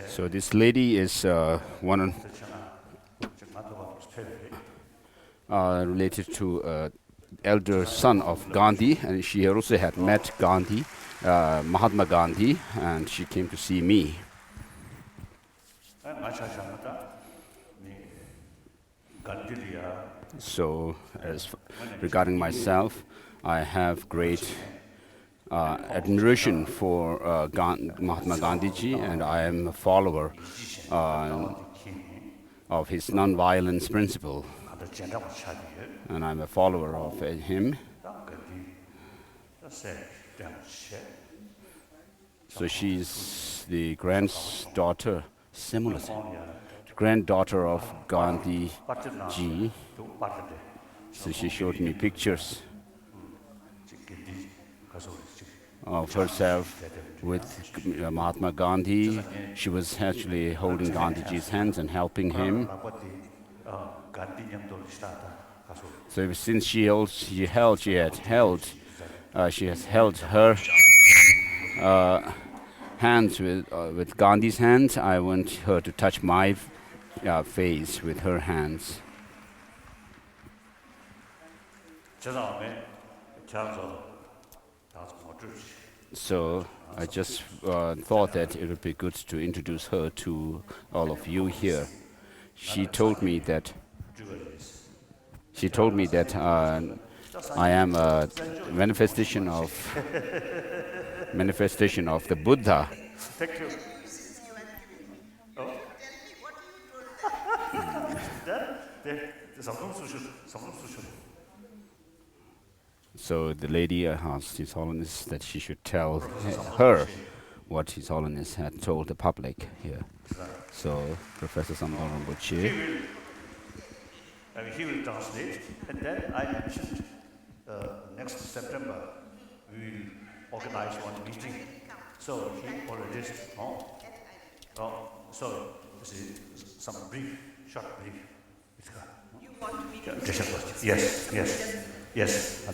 So this lady is one related to elder son of Gandhi, and she also had met Gandhi, Mahatma Gandhi, and she came to see me. So, regarding myself, I have great admiration for Mahatma Gandhiji, and I am a follower of his non-violence principle, and I'm a follower of him. So she's the granddaughter, similar, granddaughter of Gandhi ji. So she showed me pictures of herself with Mahatma Gandhi. She was actually holding Gandhiji's hands and helping him. So ever since she has held her hands with Gandhi's hands. I want her to touch my face with her hands. So I just thought that it would be good to introduce her to all of you here. She told me that I am a manifestation of the Buddha. So the lady asked His Holiness that she should tell her what His Holiness had told the public here. So Professor Samdang Rinpoche, he will translate, and then I mentioned next September we will organize one meeting. So he already so this is some short brief. You want me to Yes.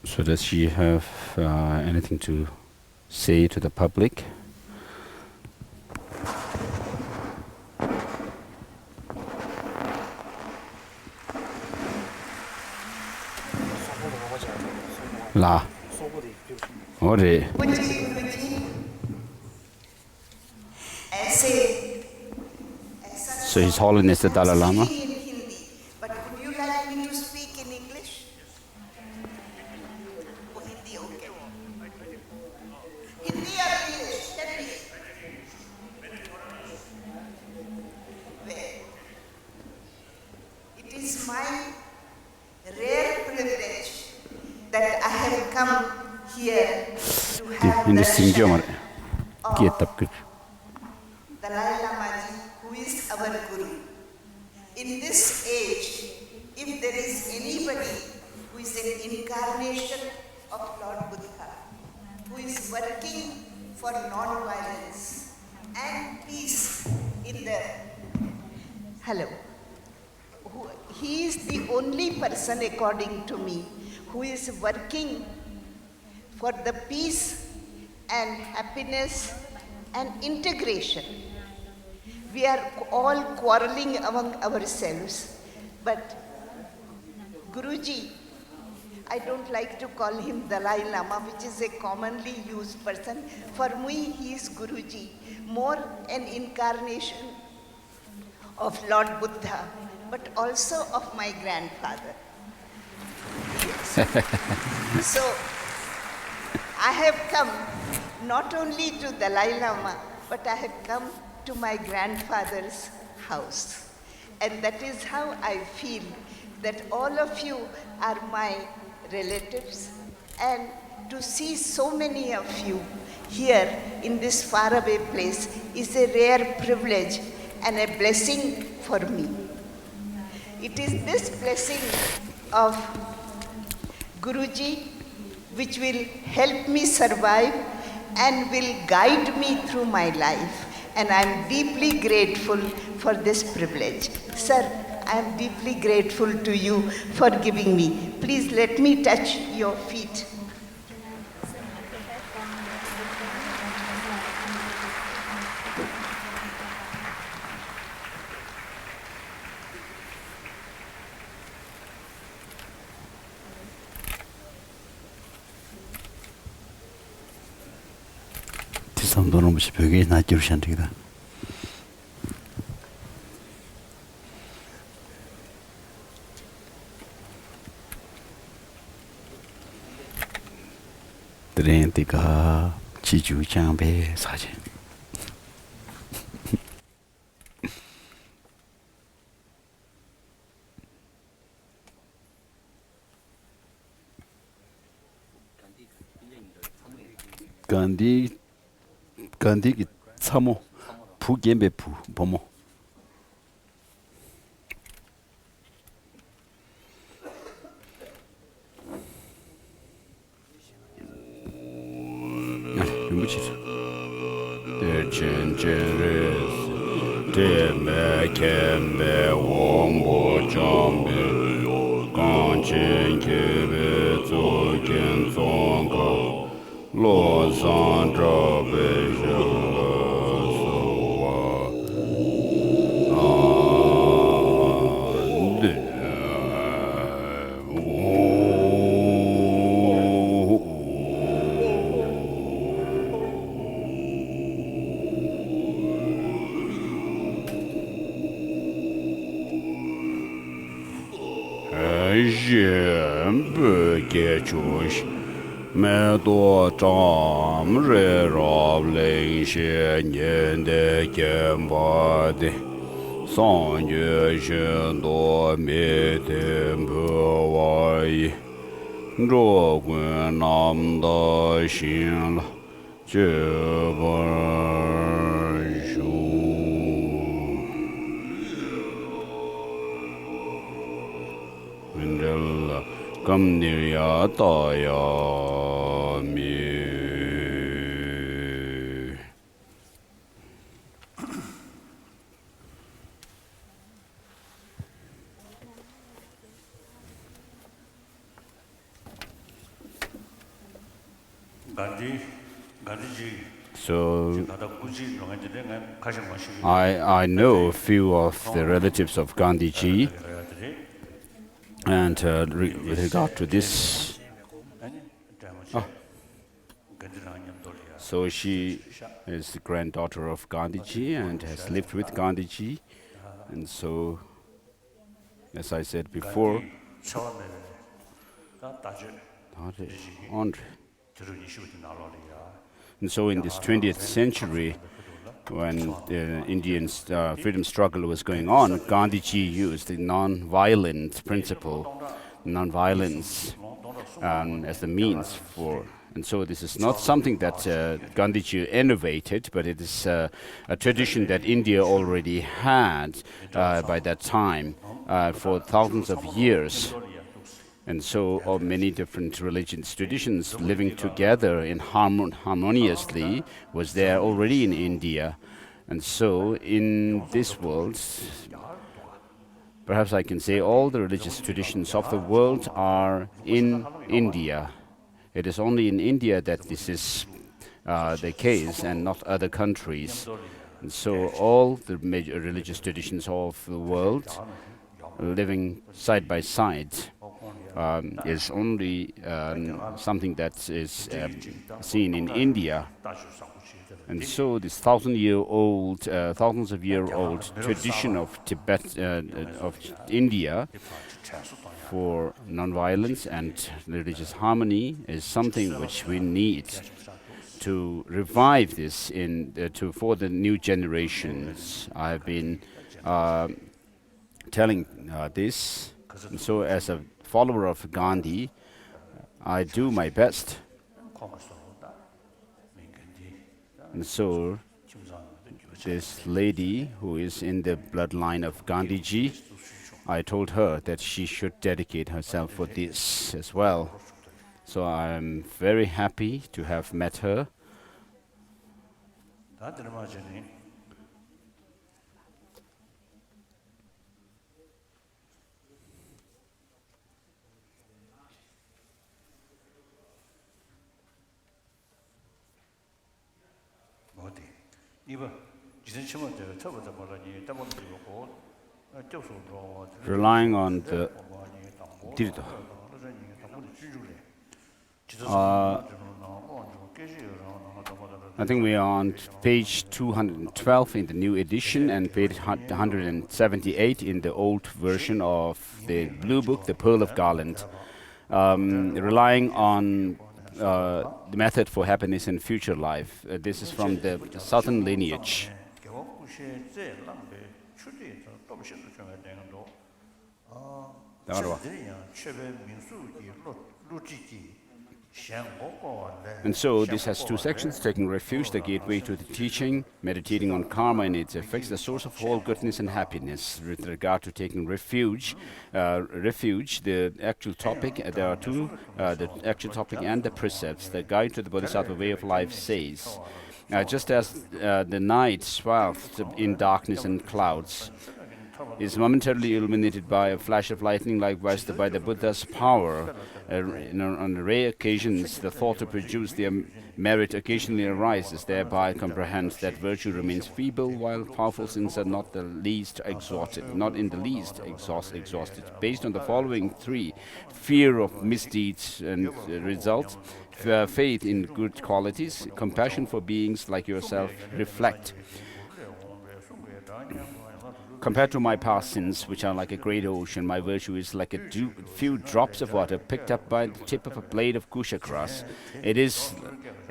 So does she have anything to say to the public? La. Ore. So His Holiness the Dalai Lama. But would you like me to speak in English? Oh, Hindi, okay. Hindi or English? Tell me. Well, it is my rare privilege that I have come here to have darshan of Dalai Lama ji, who is our Guru. In this age, if there is anybody who is an incarnation of Lord Buddha, who is working for non-violence and peace in the... Hello. He is the only person, according to me, who is working for the peace and happiness and integration. We are all quarreling among ourselves, but Guruji, I don't like to call him Dalai Lama, which is a commonly used person. For me, he is Guruji, more an incarnation of Lord Buddha, but also of my grandfather. So, I have come not only to Dalai Lama, but I have come to my grandfather's house. And that is how I feel that all of you are my relatives, and to see so many of you here in this faraway place is a rare privilege and a blessing for me. It is this blessing of Guruji which will help me survive and will guide me through my life. and I'm deeply grateful for this privilege. Sir, I am deeply grateful to you for giving me. Please let me touch your feet. Samdorumbuchi 벽에 나기르샨dig다. 드렌티가 지주장배 사진. 간디기 참모 부겜베 보모 룸부치 데첸체레스 데메켄베 옴보점베 간첸케베 조겐송가 me do zham re rab ling xie nian de jian ba de sang yue xuan do mi ten bu wa yi zhuo guan nam da xin la jie ba shu wen de la gam ni ya da ya So I know a few of the relatives of Gandhiji, and with regard to this, so she is the granddaughter of Gandhiji and has lived with Gandhiji, and so, as I said before, and so in this 20th century, when the Indian freedom struggle was going on, Gandhiji used the non-violent principle, non-violence, as the means for. And so this is not something that Gandhiji innovated, but it is a tradition that India already had by that time for thousands of years. And so many different religious traditions living together in harmoniously was there already in India. And so in this world, perhaps I can say all the religious traditions of the world are in India. It is only in India that this is the case and not other countries. And so all the major religious traditions of the world living side by side is only something that is seen in India. And so this thousands of year old tradition of Tibet, of India, for non-violence and religious harmony is something which we need to revive this for the new generations. I have been telling this, and so as a follower of Gandhi, I do my best. And so this lady who is in the bloodline of Gandhiji, I told her that she should dedicate herself for this as well. So I'm very happy to have met her. Relying on the I think we are on page 212 in the new edition and page 178 in the old version of the Blue Book, the Pearl of Garland. Relying on the method for happiness in future life. This is from the southern lineage. And so this has two sections: taking refuge, the gateway to the teaching, meditating on karma and its effects, the source of all goodness and happiness. With regard to taking refuge, the actual topic, there are two, the actual topic and the precepts. The guide to the Bodhisattva way of life says, just as the night swathed in darkness and clouds is momentarily illuminated by a flash of lightning, likewise by the Buddha's power. On rare occasions, the thought to produce the merit occasionally arises, thereby comprehends that virtue remains feeble, while powerful sins are not in the least exhausted. Based on the following three: fear of misdeeds and results, faith in good qualities, compassion for beings like yourself, reflect. Compared to my past sins, which are like a great ocean, my virtue is like a few drops of water picked up by the tip of a blade of kusha grass. It is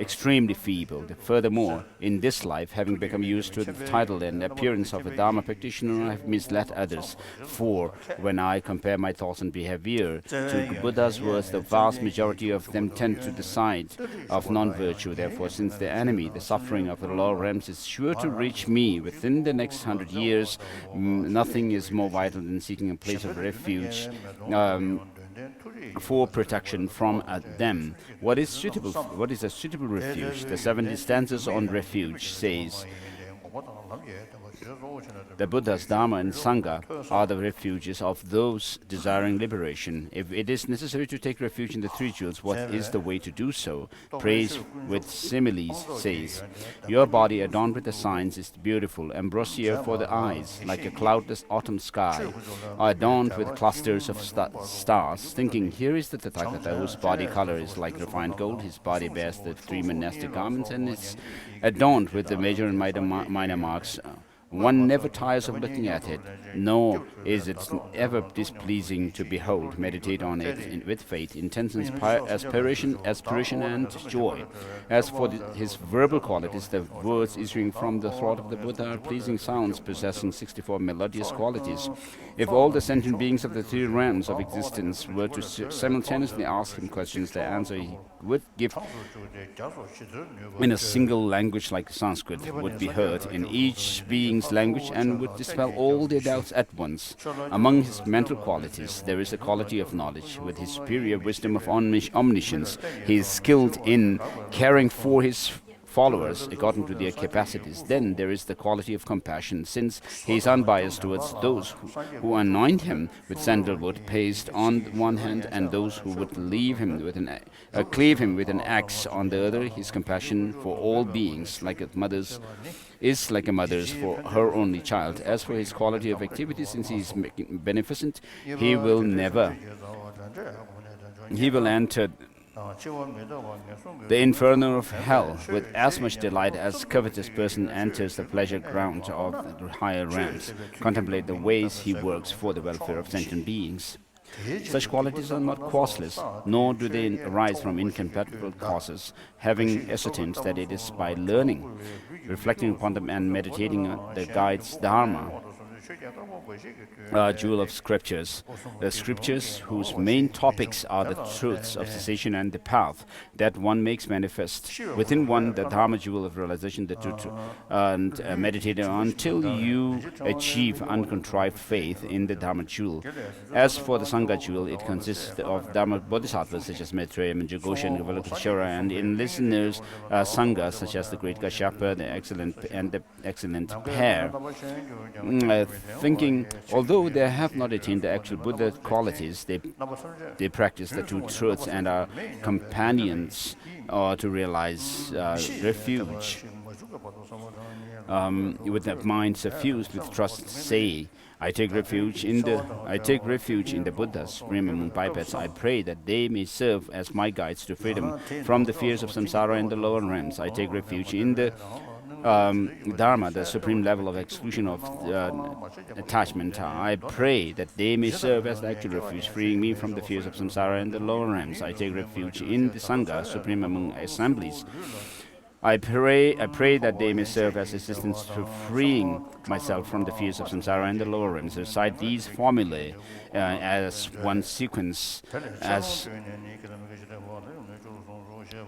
extremely feeble. Furthermore, in this life, having become used to the title and appearance of a Dharma practitioner, I have misled others. For when I compare my thoughts and behavior to the Buddha's words, the vast majority of them tend to the side of non-virtue. Therefore, since the enemy, the suffering of the lower realms, is sure to reach me within the next 100 years, nothing is more vital than seeking a place of refuge for protection from them. What is a suitable refuge? The 70 stanzas on refuge says, the Buddha's Dharma and Sangha are the refuges of those desiring liberation. If it is necessary to take refuge in the three jewels, what is the way to do so? Praise with similes says, your body adorned with the signs is beautiful, ambrosia for the eyes, like a cloudless autumn sky, adorned with clusters of stars. Thinking, here is the Tathagata, whose body color is like refined gold, his body bears the three monastic garments, and is adorned with the major and minor marks. One never tires of looking at it, nor is it ever displeasing to behold. Meditate on it with faith, intense aspiration and joy. As for his verbal qualities, the words issuing from the throat of the Buddha are pleasing sounds possessing 64 melodious qualities. If all the sentient beings of the three realms of existence were to simultaneously ask him questions, the answer he would give in a single language like Sanskrit would be heard in each being's language and would dispel all their doubts at once. Among his mental qualities, there is a quality of knowledge. With his superior wisdom of omniscience, he is skilled in caring for his followers according to their capacities. Then there is the quality of compassion, since he is unbiased towards those who anoint him with sandalwood paste on one hand, and those who would cleave him with an axe on the other. His compassion for all beings, like a mother's for her only child. As for his quality of activity, since he is beneficent, he will enter the inferno of hell with as much delight as covetous person enters the pleasure ground of the higher realms. Contemplate the ways he works for the welfare of sentient beings. Such qualities are not causeless, nor do they arise from incompatible causes. Having ascertained that it is by learning, reflecting upon them, and meditating on the guide's Dharma, jewel of scriptures, the scriptures whose main topics are the truths of cessation and the path that one makes manifest within one, the Dharma jewel of realization, the truth, and meditate until you achieve uncontrived faith in the Dharma jewel. As for the Sangha jewel, it consists of Dharma bodhisattvas such as Maitreya, Manjughosha, and Bylakuppe, and in listeners Sangha such as the great Kashyapa, the excellent pair. Thinking, although they have not attained the actual Buddha qualities, they practice the two truths and are companions to realize refuge. with their minds suffused with trust, say, I take refuge in the Buddhas, supreme among bipeds. I pray that they may serve as my guides to freedom from the fears of samsara and the lower realms. I take refuge in the Dharma, the supreme level of exclusion of attachment. I pray that they may serve as the actual refuge, freeing me from the fears of samsara and the lower realms. I take refuge in the Sangha, supreme among assemblies. I pray that they may serve as assistance to freeing myself from the fears of samsara and the lower realms. Recite these formulae as one sequence, as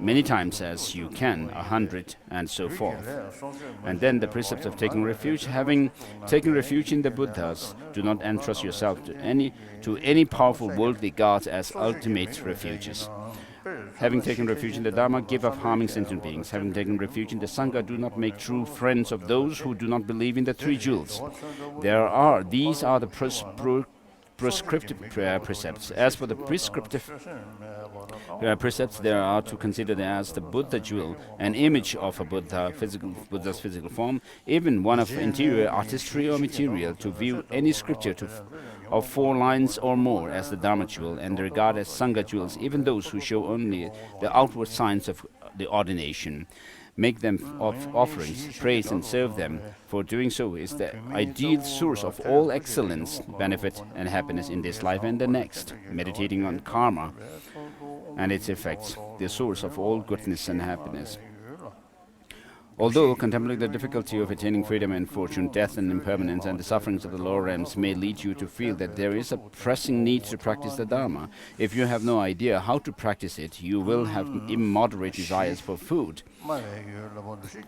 many times as you can, 100, and so forth. And then the precepts of taking refuge. Having taken refuge in the Buddhas, do not entrust yourself to any powerful worldly gods as ultimate refuges. Having taken refuge in the Dharma, give up harming sentient beings. Having taken refuge in the Sangha, do not make true friends of those who do not believe in the three jewels. These are the prescriptive precepts. As for the prescriptive precepts, there are to consider as the Buddha jewel, an image of a Buddha's physical form, even one of interior artistry or material, to view any scripture of 4 lines or more as the Dharma jewel, and regard as Sangha jewels even those who show only the outward signs of the ordination. Make them offerings, praise and serve them, for doing so is the ideal source of all excellence, benefit and happiness in this life and the next. Meditating on karma and its effects, the source of all goodness and happiness. Although contemplating the difficulty of attaining freedom and fortune, death and impermanence, and the sufferings of the lower realms may lead you to feel that there is a pressing need to practice the Dharma, if you have no idea how to practice it, you will have immoderate desires for food,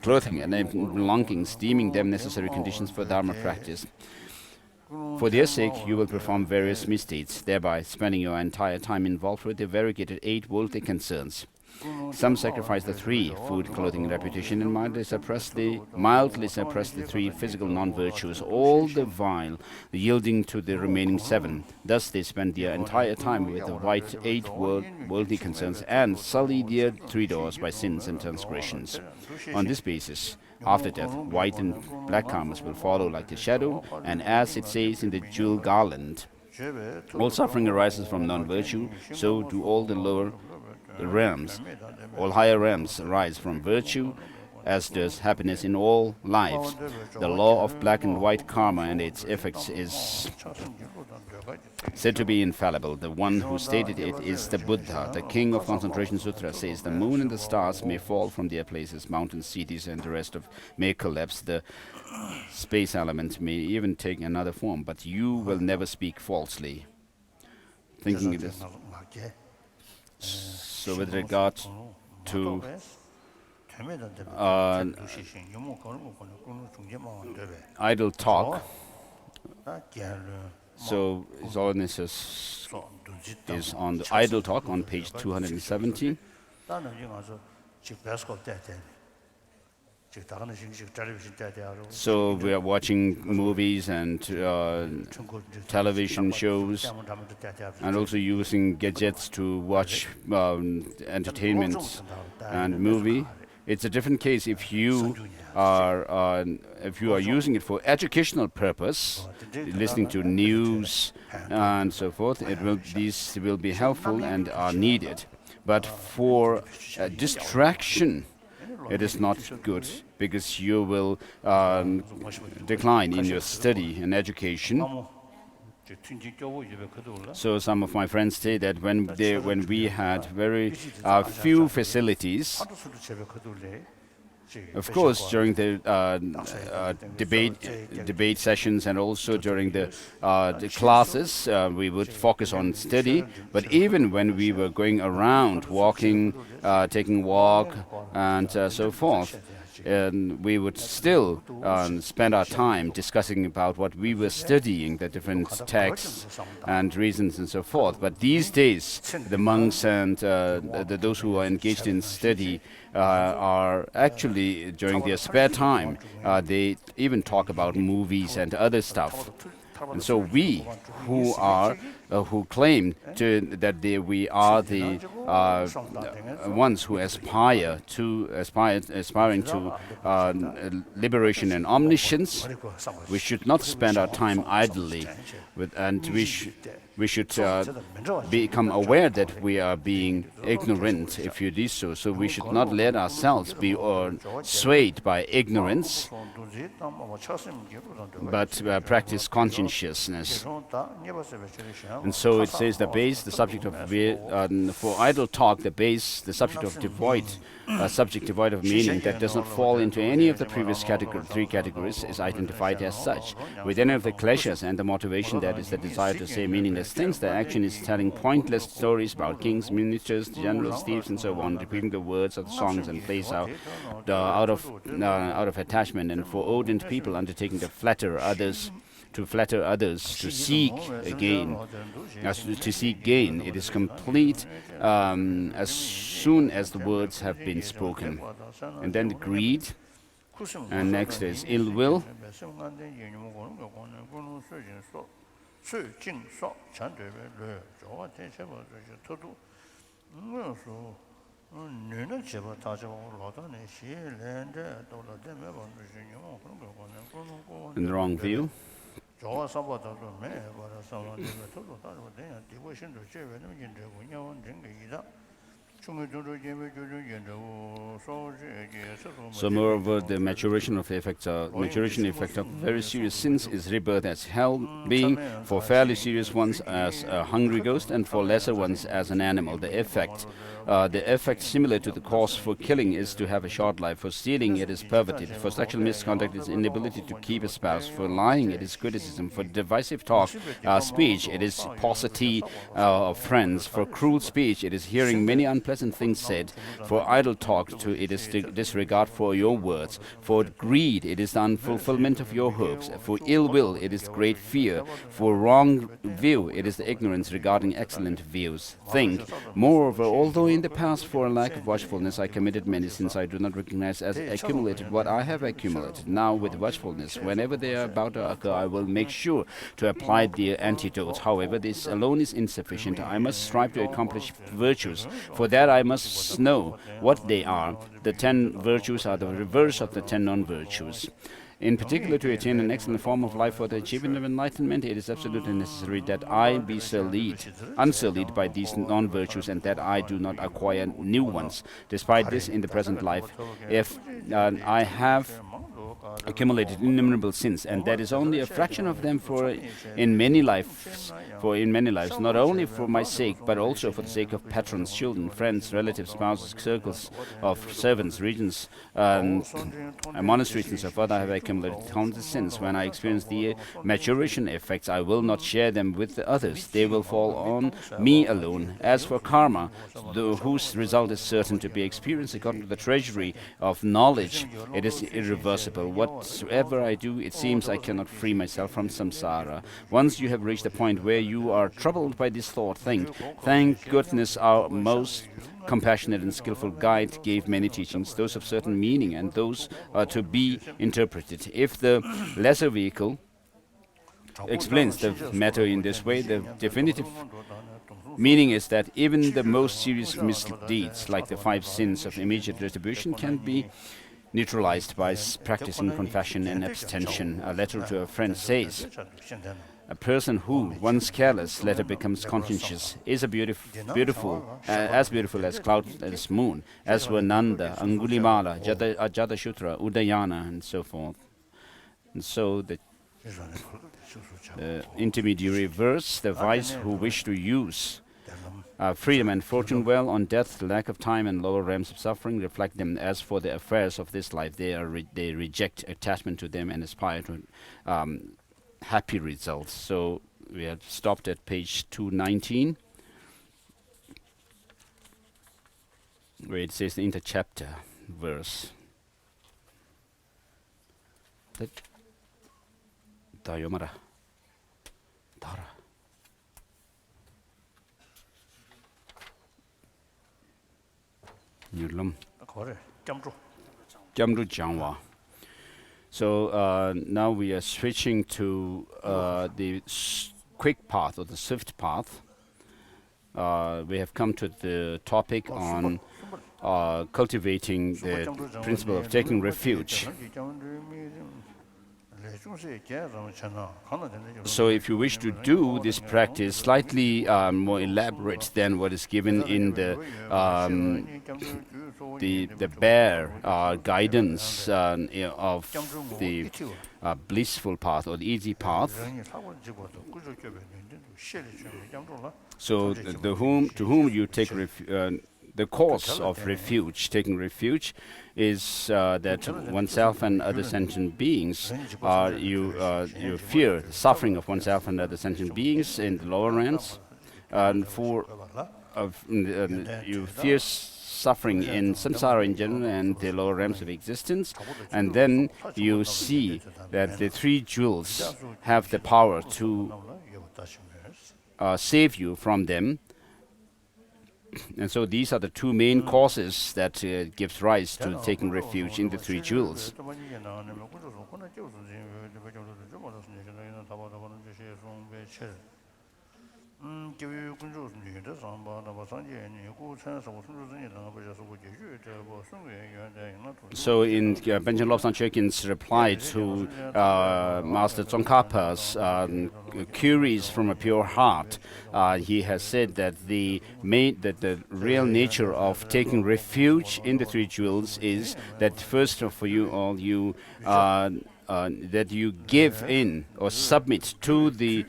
clothing, and belongings, deeming them necessary conditions for Dharma practice. For their sake, you will perform various misdeeds, thereby spending your entire time involved with the variegated 8 worldly concerns. Some sacrifice the 3, food, clothing, and reputation, and mildly suppress the 3 physical non-virtues, all the while yielding to the remaining 7. Thus they spend their entire time with the white 8 worldly concerns and sully their 3 doors by sins and transgressions. On this basis, after death, white and black karmas will follow like the shadow, and as it says in the jewel garland, all suffering arises from non-virtue, so do all the lower realms. All higher realms arise from virtue, as does happiness in all lives. The law of black and white karma and its effects is said to be infallible. The one who stated it is the Buddha. The king of Concentration Sutra says the moon and the stars may fall from their places, mountains, cities, and the rest of may collapse. The space element may even take another form, but you will never speak falsely. Thinking it is. So with regard to idle talk, so His Holiness is on the idle talk on page 217. So we are watching movies and television shows, and also using gadgets to watch entertainment and movie. It's a different case if you are using it for educational purpose, listening to news and so forth. These will be helpful and are needed. But for distraction, it is not good, because you will decline in your study and education. So some of my friends say that when we had very few facilities, of course, during the debate sessions and also during the classes, we would focus on study. But even when we were going around, walking, taking walk, and so forth, we would still spend our time discussing about what we were studying, the different texts and reasons and so forth. But these days, the monks and those who are engaged in study are actually, during their spare time, they even talk about movies and other stuff. And so we, who are who claim that we are the ones who aspiring to liberation and omniscience. We should not spend our time idly, and we should become aware that we are being ignorant if you do so. So we should not let ourselves be swayed by ignorance, but practice conscientiousness. And so it says the subject of for idle talk, the subject devoid of meaning that does not fall into any of the previous three categories is identified as such. With any of the pleasures and the motivation, that is the desire to say meaningless things, the action is telling pointless stories about kings, ministers, generals, thieves, and so on, repeating the words of the songs and plays out of attachment, and for ardent people undertaking to flatter others, to seek gain. It is complete as soon as the words have been spoken. And then the greed, and next is ill will. In the wrong view. So moreover, the maturation effect of very serious sins is rebirth as hell being, for fairly serious ones as a hungry ghost, and for lesser ones as an animal. The effect similar to the cause for killing is to have a short life. For stealing, it is poverty. For sexual misconduct, it is inability to keep a spouse. For lying, it is criticism. For divisive speech, it is paucity of friends. For cruel speech, it is hearing many unpleasant things said. For idle talk, it is disregard for your words. For greed, it is the unfulfillment of your hopes. For ill will, it is great fear. For wrong view, it is the ignorance regarding excellent views. Think, moreover, although in the past for a lack of watchfulness I committed many sins I do not recognize as accumulated what I have accumulated. Now with watchfulness, whenever they are about to occur, I will make sure to apply the antidote. However, this alone is insufficient. I must strive to accomplish virtues. For that I must know what they are. The 10 virtues are the reverse of the 10 non-virtues. In particular, to attain an excellent form of life for the achievement of enlightenment, it is absolutely necessary that I be unsullied by these non-virtues, and that I do not acquire new ones. Despite this, in the present life, if I have accumulated innumerable sins, and that is only a fraction of them, for in many lives, not only for my sake, but also for the sake of patrons, children, friends, relatives, spouses, circles of servants, regions, monasteries, and so forth, I have accumulated countless sins. When I experience the maturation effects, I will not share them with the others. They will fall on me alone. As for karma, whose result is certain to be experienced according to the treasury of knowledge, it is irreversible. Whatsoever I do, it seems I cannot free myself from samsara. Once you have reached the point where you are troubled by this thought, think, thank goodness our most compassionate and skillful guide gave many teachings, those of certain meaning, and those are to be interpreted. If the lesser vehicle explains the matter in this way, the definitive meaning is that even the most serious misdeeds, like the 5 sins of immediate retribution, can be neutralized by practicing confession and abstention. A letter to a friend says, a person who, once careless, later becomes conscientious, is as beautiful as cloud as moon, as were Nanda, Angulimala, Ajatashutra, Udayana, and so forth. And so the intermediary verse, the wise who wish to use freedom and fortune well on death, lack of time, and lower realms of suffering, reflect them. As for the affairs of this life, they reject attachment to them and aspire to happy results. So we have stopped at page 219, where it says the interchapter verse. Dayomara. Dara. So now we are switching to the quick path or the swift path, we have come to the topic on cultivating the principle of taking refuge. So if you wish to do this practice slightly more elaborate than what is given in the bare guidance of the blissful path or the easy path, so to whom you take the course of refuge, taking refuge, is that oneself and other sentient beings, you fear the suffering of oneself and other sentient beings in the lower realms, and you fear suffering in samsara in general and the lower realms of existence, and then you see that the three jewels have the power to save you from them. And so these are the two main causes that gives rise to taking refuge in the three jewels. So in Benjamin Lobsang Chogyin's reply to Master Tsongkhapa's queries from a pure heart, he has said that the real nature of taking refuge in the three jewels is that first of all that you give in or submit to the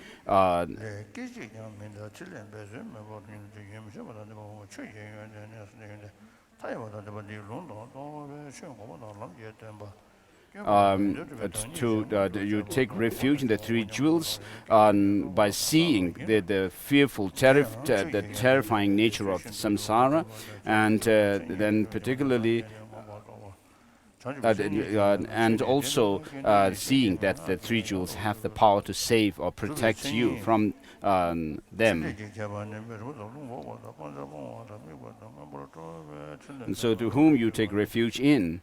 you take refuge in the three jewels by seeing the fearful, the terrifying nature of samsara, and then particularly and also seeing that the three jewels have the power to save or protect you from them. And so to whom you take refuge in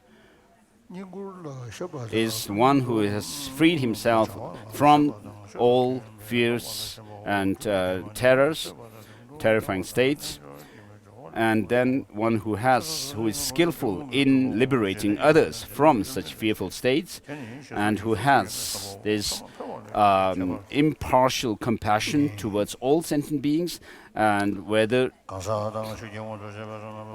is one who has freed himself from all fears and terrifying states, and then one who is skillful in liberating others from such fearful states, and who has this impartial compassion towards all sentient beings, and whether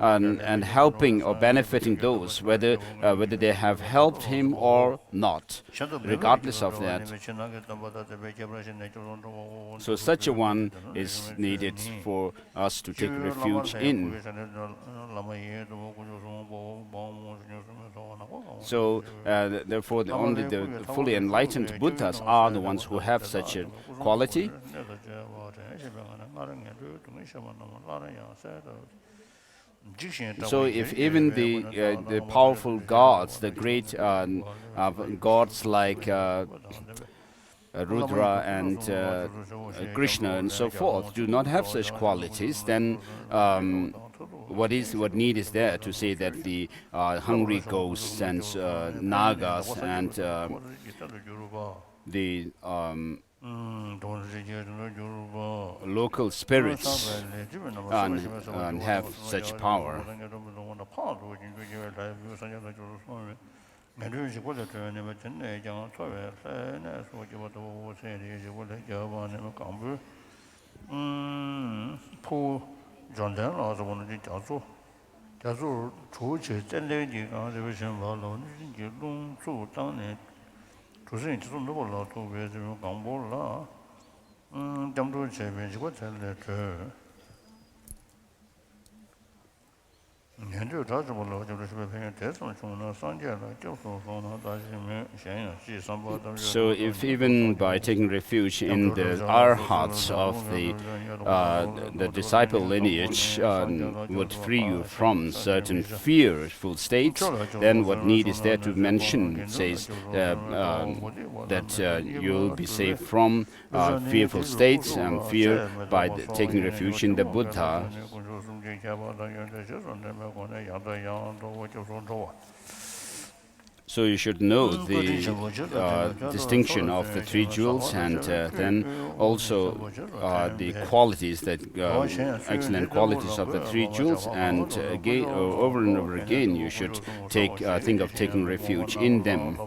and helping or benefiting those, whether they have helped him or not, regardless of that. So such a one is needed for us to take refuge in. So therefore only the fully enlightened Buddhas are the ones who have such a quality. So if even the powerful gods, the great gods like Rudra and Krishna and so forth do not have such qualities, then what need is there to say that the hungry ghosts and nagas and the local spirits have such power. So if even by taking refuge in the arhats of the disciple lineage would free you from certain fearful states, then what need is there to mention, says that you'll be saved from fearful states and fear by taking refuge in the Buddha. So you should know the distinction of the three jewels, and then also the qualities that excellent qualities of the three jewels. And again, over and over again, you should think of taking refuge in them.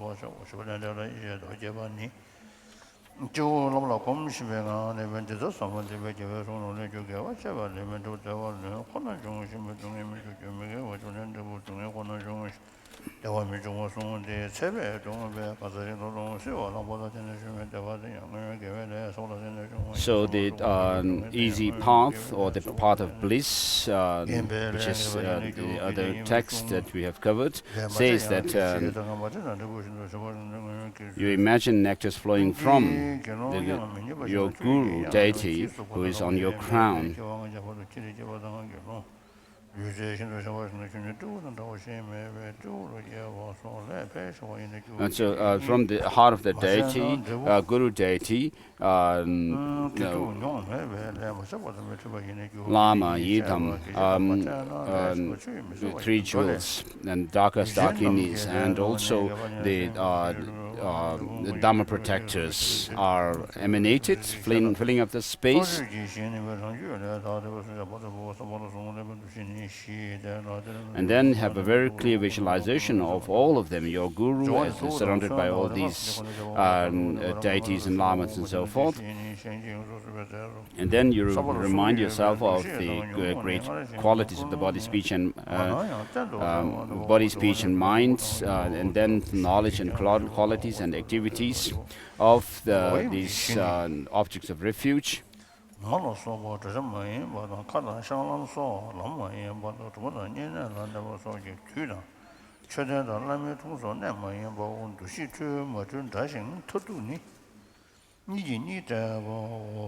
So the easy path, or the path of bliss, which is the other text that we have covered, says that you imagine nectars flowing from your guru deity who is on your crown. And so from the heart of the deity, guru deity, Lama, Yidam, the three jewels, and darkest Dakinis, and also the Dhamma protectors are emanated, filling up the space. And then have a very clear visualization of all of them. Your guru is surrounded by all these deities and lamas and so forth. And then you remind yourself of the great qualities of the body, speech, and mind, and then knowledge and qualities and activities of these objects of refuge.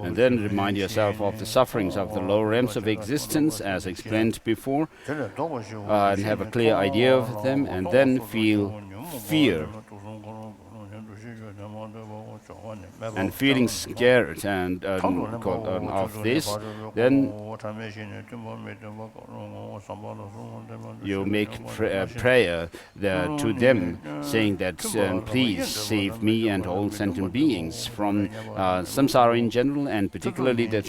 And then remind yourself of the sufferings of the lower realms of existence, as explained before, and have a clear idea of them, and then feel fear. And feeling scared and of this, then you make prayer to them, saying that please save me and all sentient beings from samsara in general, and particularly the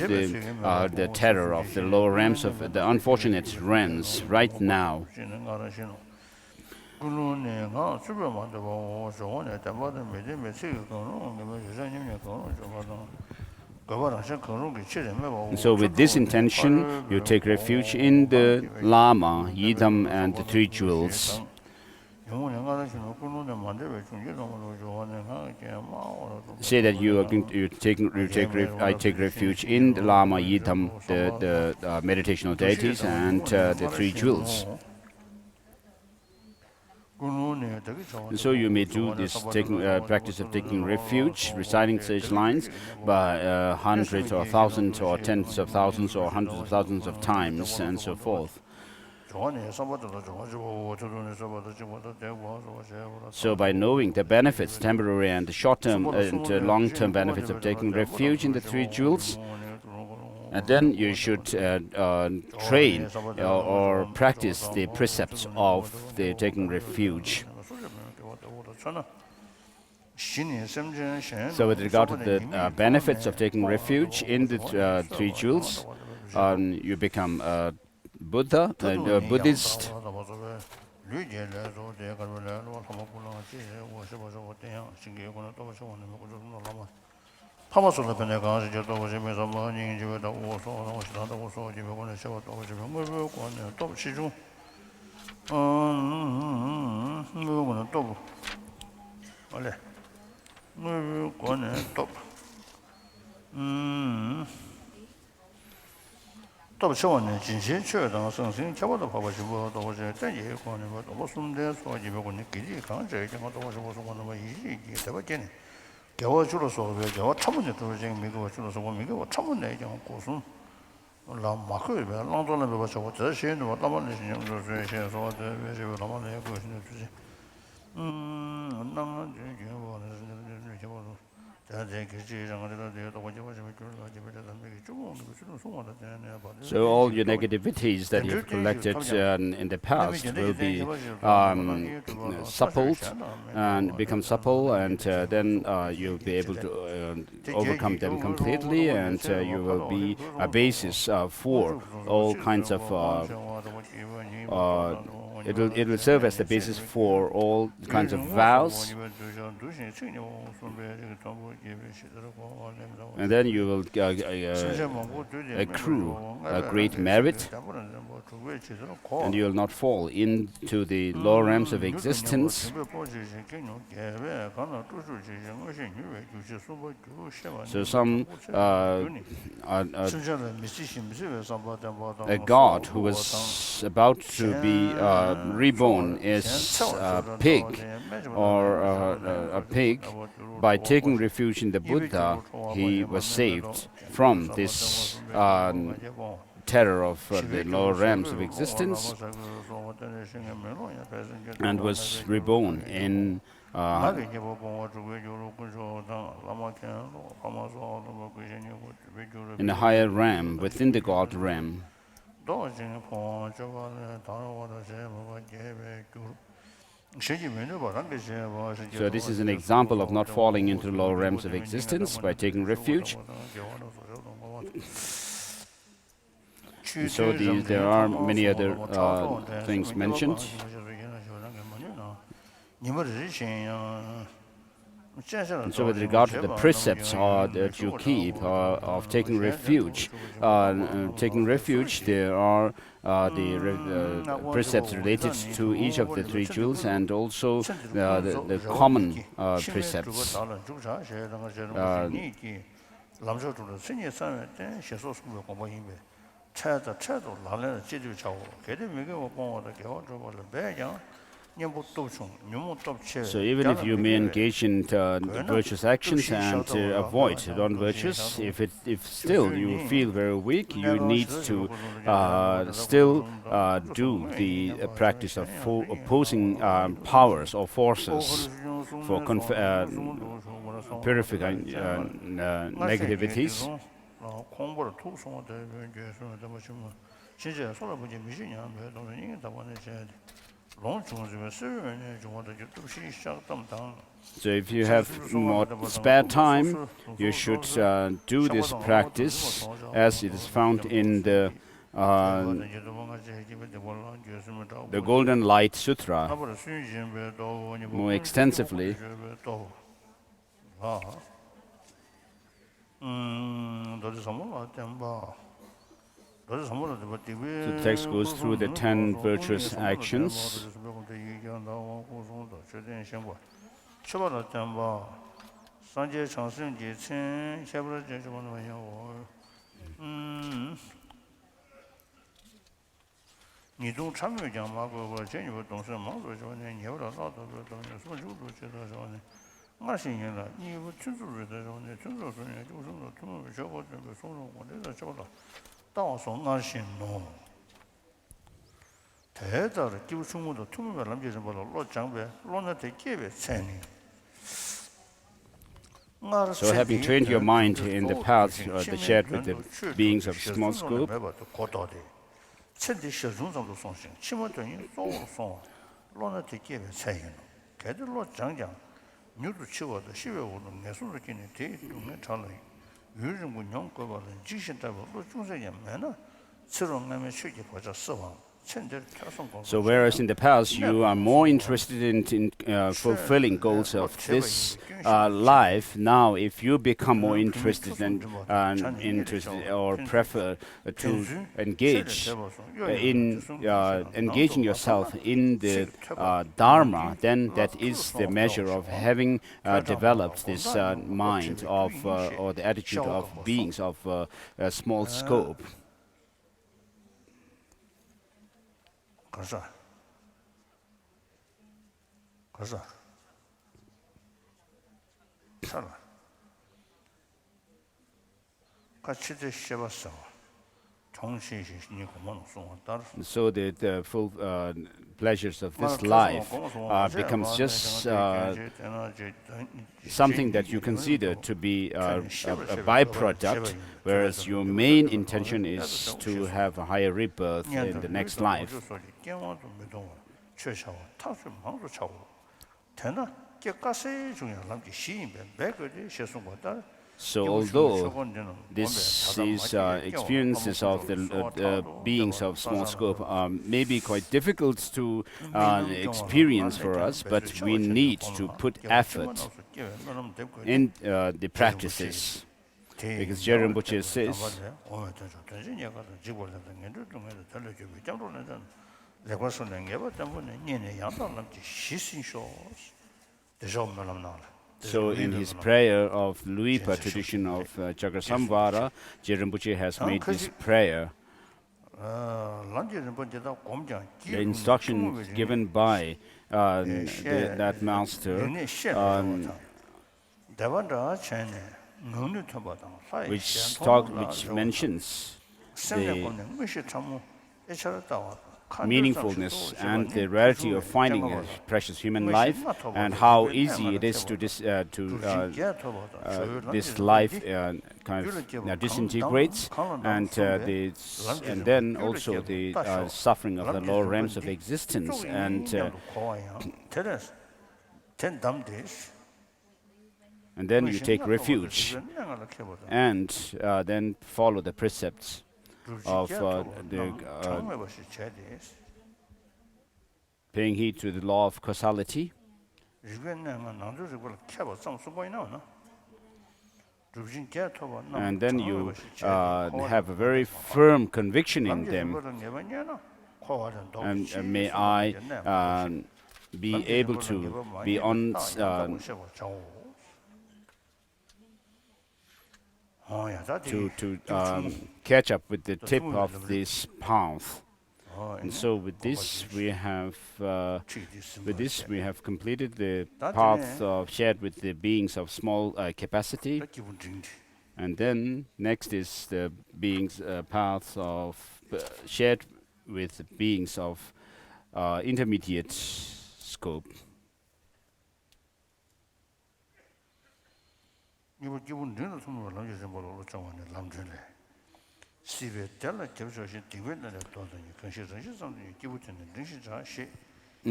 terror of the lower realms of the unfortunate realms right now. So with this intention, you take refuge in the Lama, Yidam, and the three jewels. Say that I take refuge in the Lama, Yidam, the meditational deities, and the three jewels. So you may do this practice of taking refuge, reciting such lines by hundreds or thousands or tens of thousands or hundreds of thousands of times, and so forth. So by knowing the benefits, temporary and the short-term and long-term benefits of taking refuge in the three jewels, and then you should train or practice the precepts of the taking refuge. So with regard to the benefits of taking refuge in the three jewels, you become a Buddha, a Buddhist. So all your negativities that you've collected in the past will be suppled and become supple, and then you'll be able to overcome them completely, and you will be a basis for all kinds of it will serve as the basis for all kinds of vows, and then you will accrue a great merit, and you will not fall into the lower realms of existence. So some a god who was about to be reborn as a pig or a pig, by taking refuge in the Buddha, he was saved from this terror of the lower realms of existence and was reborn in a higher realm within the God realm. So this is an example of not falling into lower realms of existence by taking refuge. So there are many other things mentioned. And so with regard to the precepts that you keep of taking refuge, there are the precepts related to each of the three jewels, and also the common precepts. So even if you may engage in virtuous actions and avoid non-virtuous, if still you feel very weak, you need to still do the practice of opposing powers or forces for purifying negativities. So if you have more spare time, you should do this practice as it is found in the Golden Light Sutra more extensively. The text goes through the 10 virtuous actions. So having trained your mind in the paths that shared with the beings of small scope, so whereas in the past you are more interested in fulfilling goals of this life, now if you become more interested or prefer to engage in engaging yourself in the Dharma, then that is the measure of having developed this mind of or the attitude of beings of small scope. And so the full pleasures of this life becomes just something that you consider to be a byproduct, whereas your main intention is to have a higher rebirth in the next life. So although these experiences of the beings of small scope may be quite difficult to experience for us, but we need to put effort in the practices. Because Jey Rinpoche says, so in his prayer of Luipa tradition of Chakrasamvara, Jey Rinpoche has made this prayer. The instruction given by that master, which mentions the meaningfulness and the rarity of finding a precious human life, and how easy it is to this life kind of disintegrates, and then also the suffering of the lower realms of existence, and then you take refuge and then follow the precepts of paying heed to the law of causality. And then you have a very firm conviction in them. And may I be able to be on to catch up with the tip of this path. And so with this we have completed the path shared with the beings of small capacity. And then next is the beings path of shared with the beings of intermediate scope. And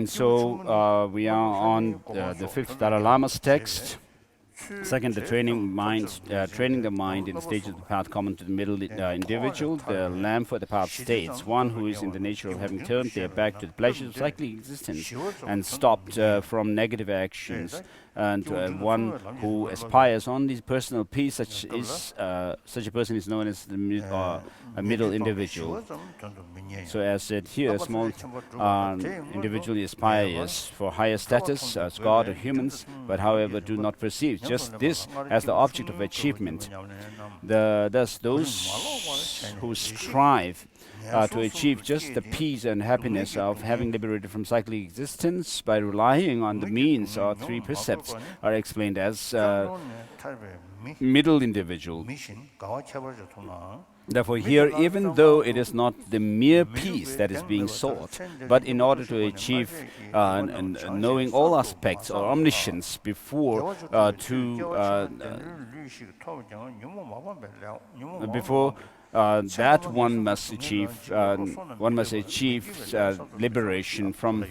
so we are on the fifth Dalai Lama's text. Second, the training the mind in the stages of the path common to the middle individual. The Lamb for the path states, one who is in the nature of having turned their back to the pleasures of cyclic existence and stopped from negative actions, and one who aspires on this personal peace, such a person is known as a middle individual. So as said here, a small individual aspires for higher status as God or humans, but however do not perceive just this as the object of achievement. Thus those who strive to achieve just the peace and happiness of having liberated from cyclic existence by relying on the means or three precepts are explained as middle individual. Therefore here, even though it is not the mere peace that is being sought, but in order to achieve knowing all aspects or omniscience before that one must achieve liberation from.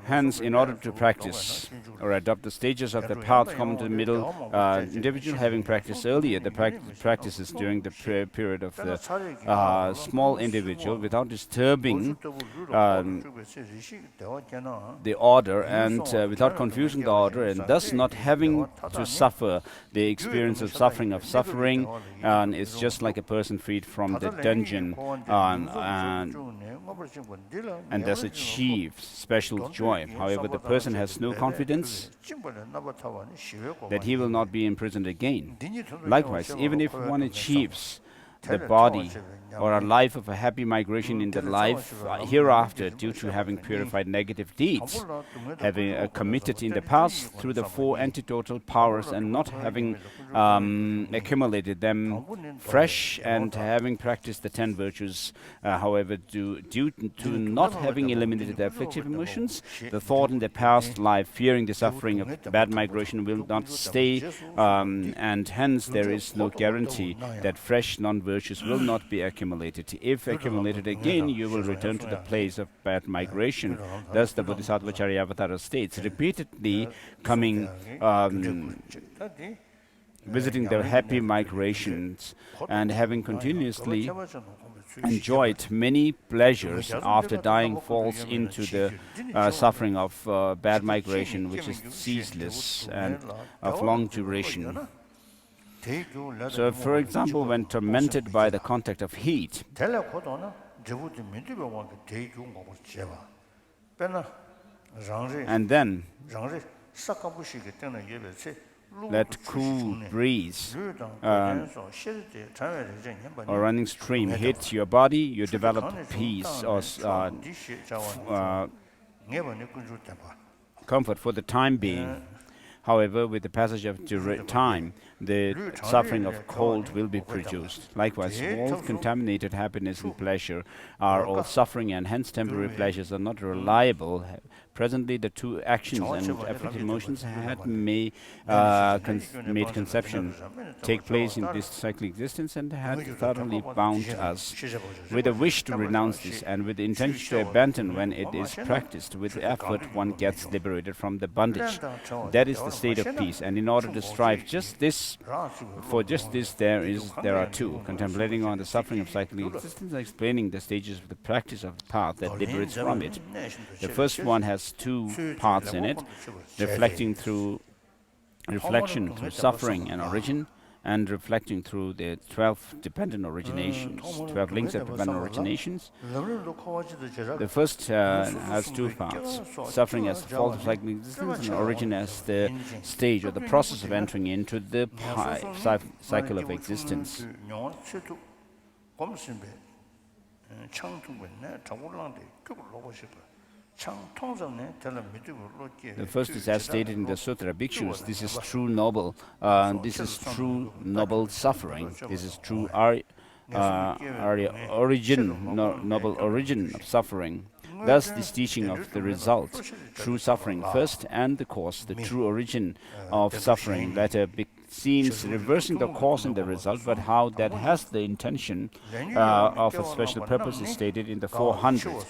Hence, in order to practice or adopt the stages of the path common to the middle individual, having practiced earlier the practices during the period of the small individual without disturbing the order and without confusing the order, and thus not having to suffer the experience of suffering, and it's just like a person freed from the dungeon and thus achieve special joy. However, the person has no confidence that he will not be imprisoned again. Likewise, even if one achieves the body or a life of a happy migration in the life hereafter due to having purified negative deeds, having committed in the past through the four antidotal powers and not having accumulated them fresh, and having practiced the 10 virtues, however, due to not having eliminated the afflictive emotions, the thought in the past life, fearing the suffering of bad migration, will not stay, and hence there is no guarantee that fresh non-virtues will not be accumulated. If accumulated again, you will return to the place of bad migration. Thus the Bodhisattva Charyavatara states, repeatedly coming, visiting the happy migrations and having continuously enjoyed many pleasures after dying falls into the suffering of bad migration, which is ceaseless and of long duration. So, for example, when tormented by the contact of heat, and then let cool breeze or running stream hit your body, you develop peace or comfort for the time being. However, with the passage of time, the suffering of cold will be produced. Likewise, all contaminated happiness and pleasure are all suffering, and hence temporary pleasures are not reliable. Presently, the two actions and afflictive emotions had made conception take place in this cyclic existence and had thoroughly bound us. With a wish to renounce this and with the intention to abandon when it is practiced, with effort one gets liberated from the bondage. That is the state of peace, and in order to strive just this, for just this there are two: contemplating on the suffering of cyclic existence and explaining the stages of the practice of the path that liberates from it. The first one has two parts in it: reflection through suffering and origin, and reflecting through the 12 dependent originations, 12 links of dependent originations. The first has two parts: suffering as the fault of cyclic existence, and origin as the stage or the process of entering into the cycle of existence. The first is as stated in the Sutra, Bhikshus, this is true noble, noble suffering. This is true noble origin of suffering. Thus, this teaching of the result, true suffering first, and the cause, the true origin of suffering latter, seems reversing the cause and the result, but how that has the intention of a special purpose is stated in the 400.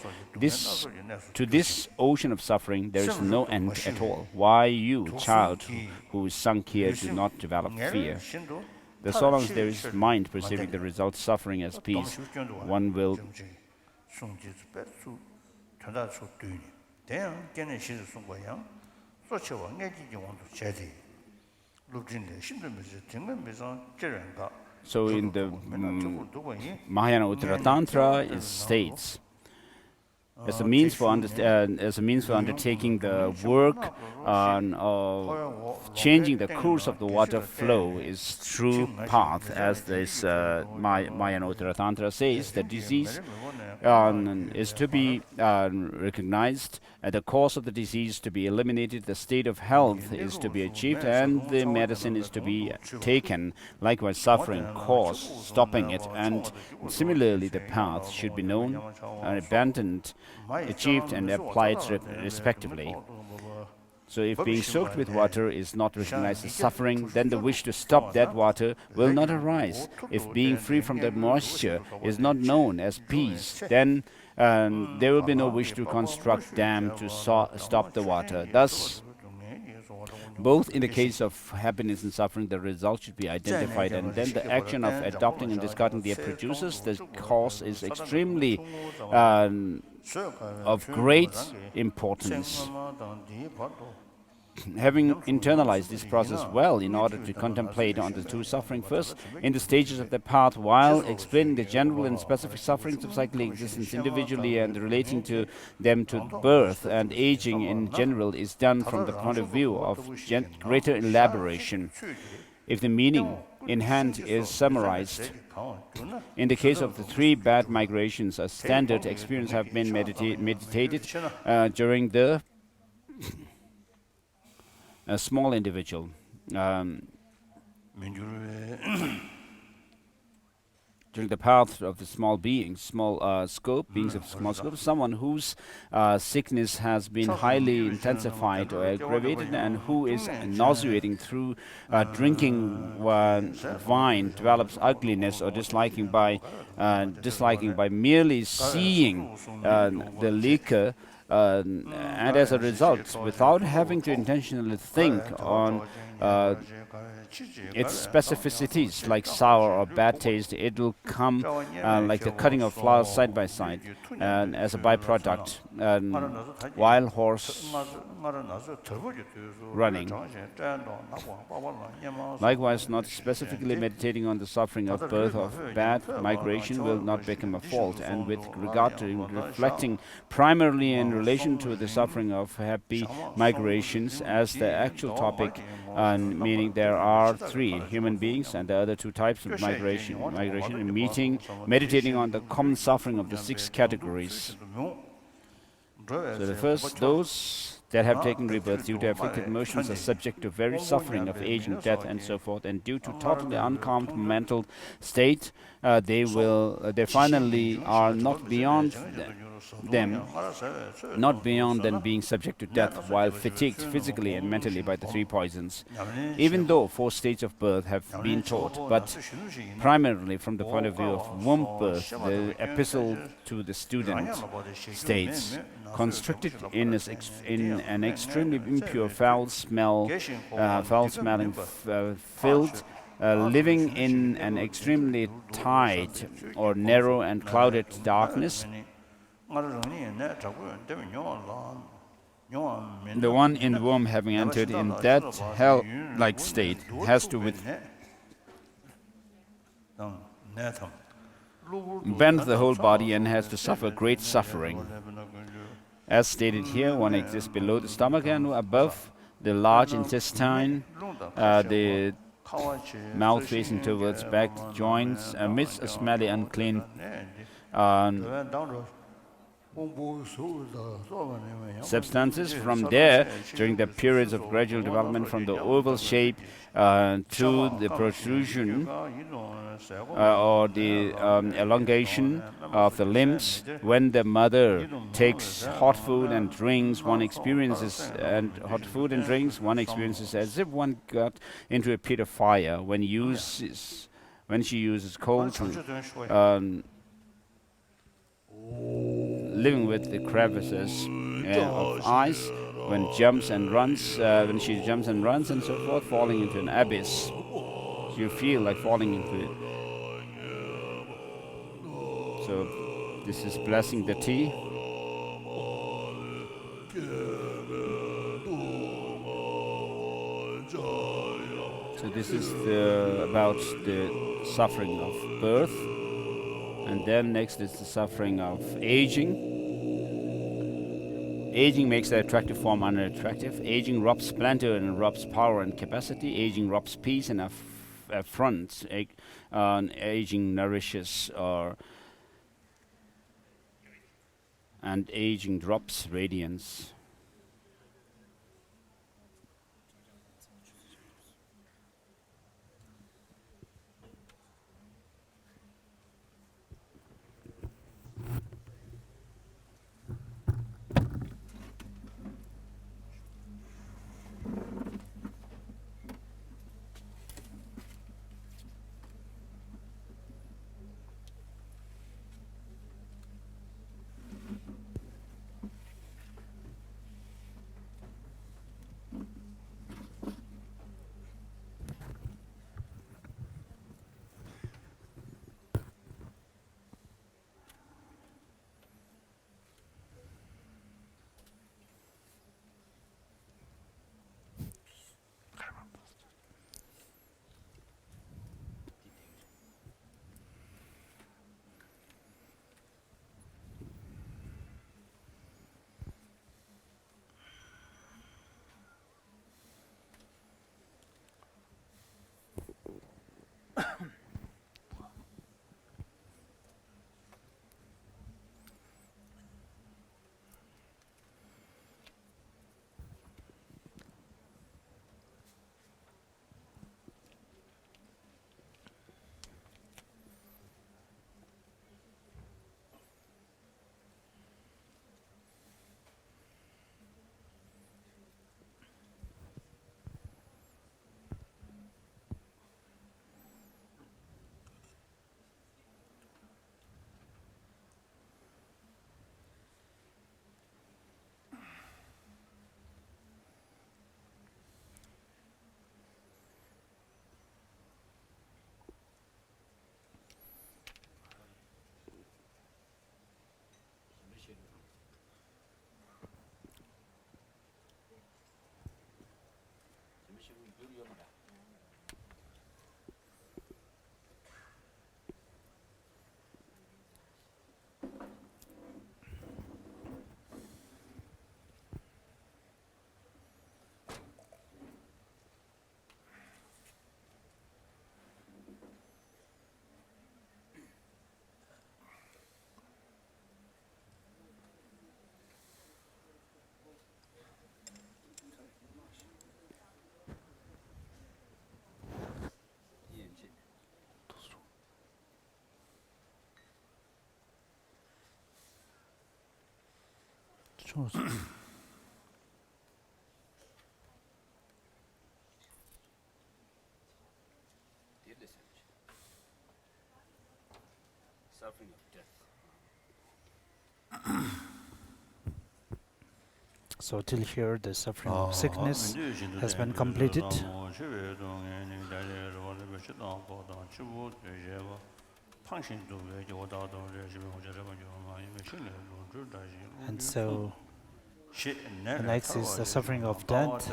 To this ocean of suffering there is no end at all. Why you, child, who is sunk here, do not develop fear? So long as there is mind perceiving the result suffering as peace, one will so in the Mahayana Uttara Tantra it states, as a means for undertaking the work of changing the course of the water flow is true path, as this Mahayana Uttara Tantra says. The disease is to be recognized, the cause of the disease to be eliminated, the state of health is to be achieved, and the medicine is to be taken. Likewise, suffering, cause, stopping it, and similarly the path should be known, abandoned, achieved, and applied respectively. So if being soaked with water is not recognized as suffering, then the wish to stop that water will not arise. If being free from the moisture is not known as peace, then there will be no wish to construct dam to stop the water. Thus, both in the case of happiness and suffering, the result should be identified, and then the action of adopting and discarding their producers, the cause is extremely of great importance. Having internalized this process well in order to contemplate on the two suffering first in the stages of the path, while explaining the general and specific sufferings of cyclic existence individually and relating to them to birth and aging in general, is done from the point of view of greater elaboration. If the meaning in hand is summarized. In the case of the 3 bad migrations, a standard experience have been meditated during the small individual. During the path of the small beings, small scope, beings of small scope, someone whose sickness has been highly intensified or aggravated and who is nauseating through drinking wine develops ugliness or disliking by merely seeing the liquor, and as a result, without having to intentionally think on its specificities like sour or bad taste, it will come like the cutting of flowers side by side as a byproduct while horse running. Likewise, not specifically meditating on the suffering of birth of bad migration will not become a fault, and with regard to reflecting primarily in relation to the suffering of happy migrations as the actual topic, meaning there are 3 human beings and the other 2 types of migration and meditating on the common suffering of the 6 categories. So the first, those that have taken rebirth due to afflicted emotions are subject to very suffering of aging, death, and so forth, and due to totally uncalmed mental state, they finally are not beyond them being subject to death while fatigued physically and mentally by the 3 poisons. Even though 4 states of birth have been taught, but primarily from the point of view of womb birth, the epistle to the student states, constricted in an extremely impure, foul-smelling field, living in an extremely tight or narrow and clouded darkness. The one in the womb having entered in that hell-like state has to bend the whole body and has to suffer great suffering. As stated here, one exists below the stomach and above the large intestine, the mouth facing towards back joints, amidst a smelly, unclean substances. From there, during the periods of gradual development from the oval shape to the protrusion or the elongation of the limbs, when the mother takes hot food and drinks, one experiences as if one got into a pit of fire. When she uses cold living with the crevices of ice, when she jumps and runs and so forth, falling into an abyss. So you feel like falling into it. So this is blessing the tea. So this is about the suffering of birth. And then next is the suffering of aging. Aging makes the attractive form unattractive. Aging robs splendor and robs power and capacity. Aging robs peace and affronts. Aging nourishes and aging drops radiance. Suffering of death. So till here the suffering of sickness has been completed. And so the next is the suffering of death.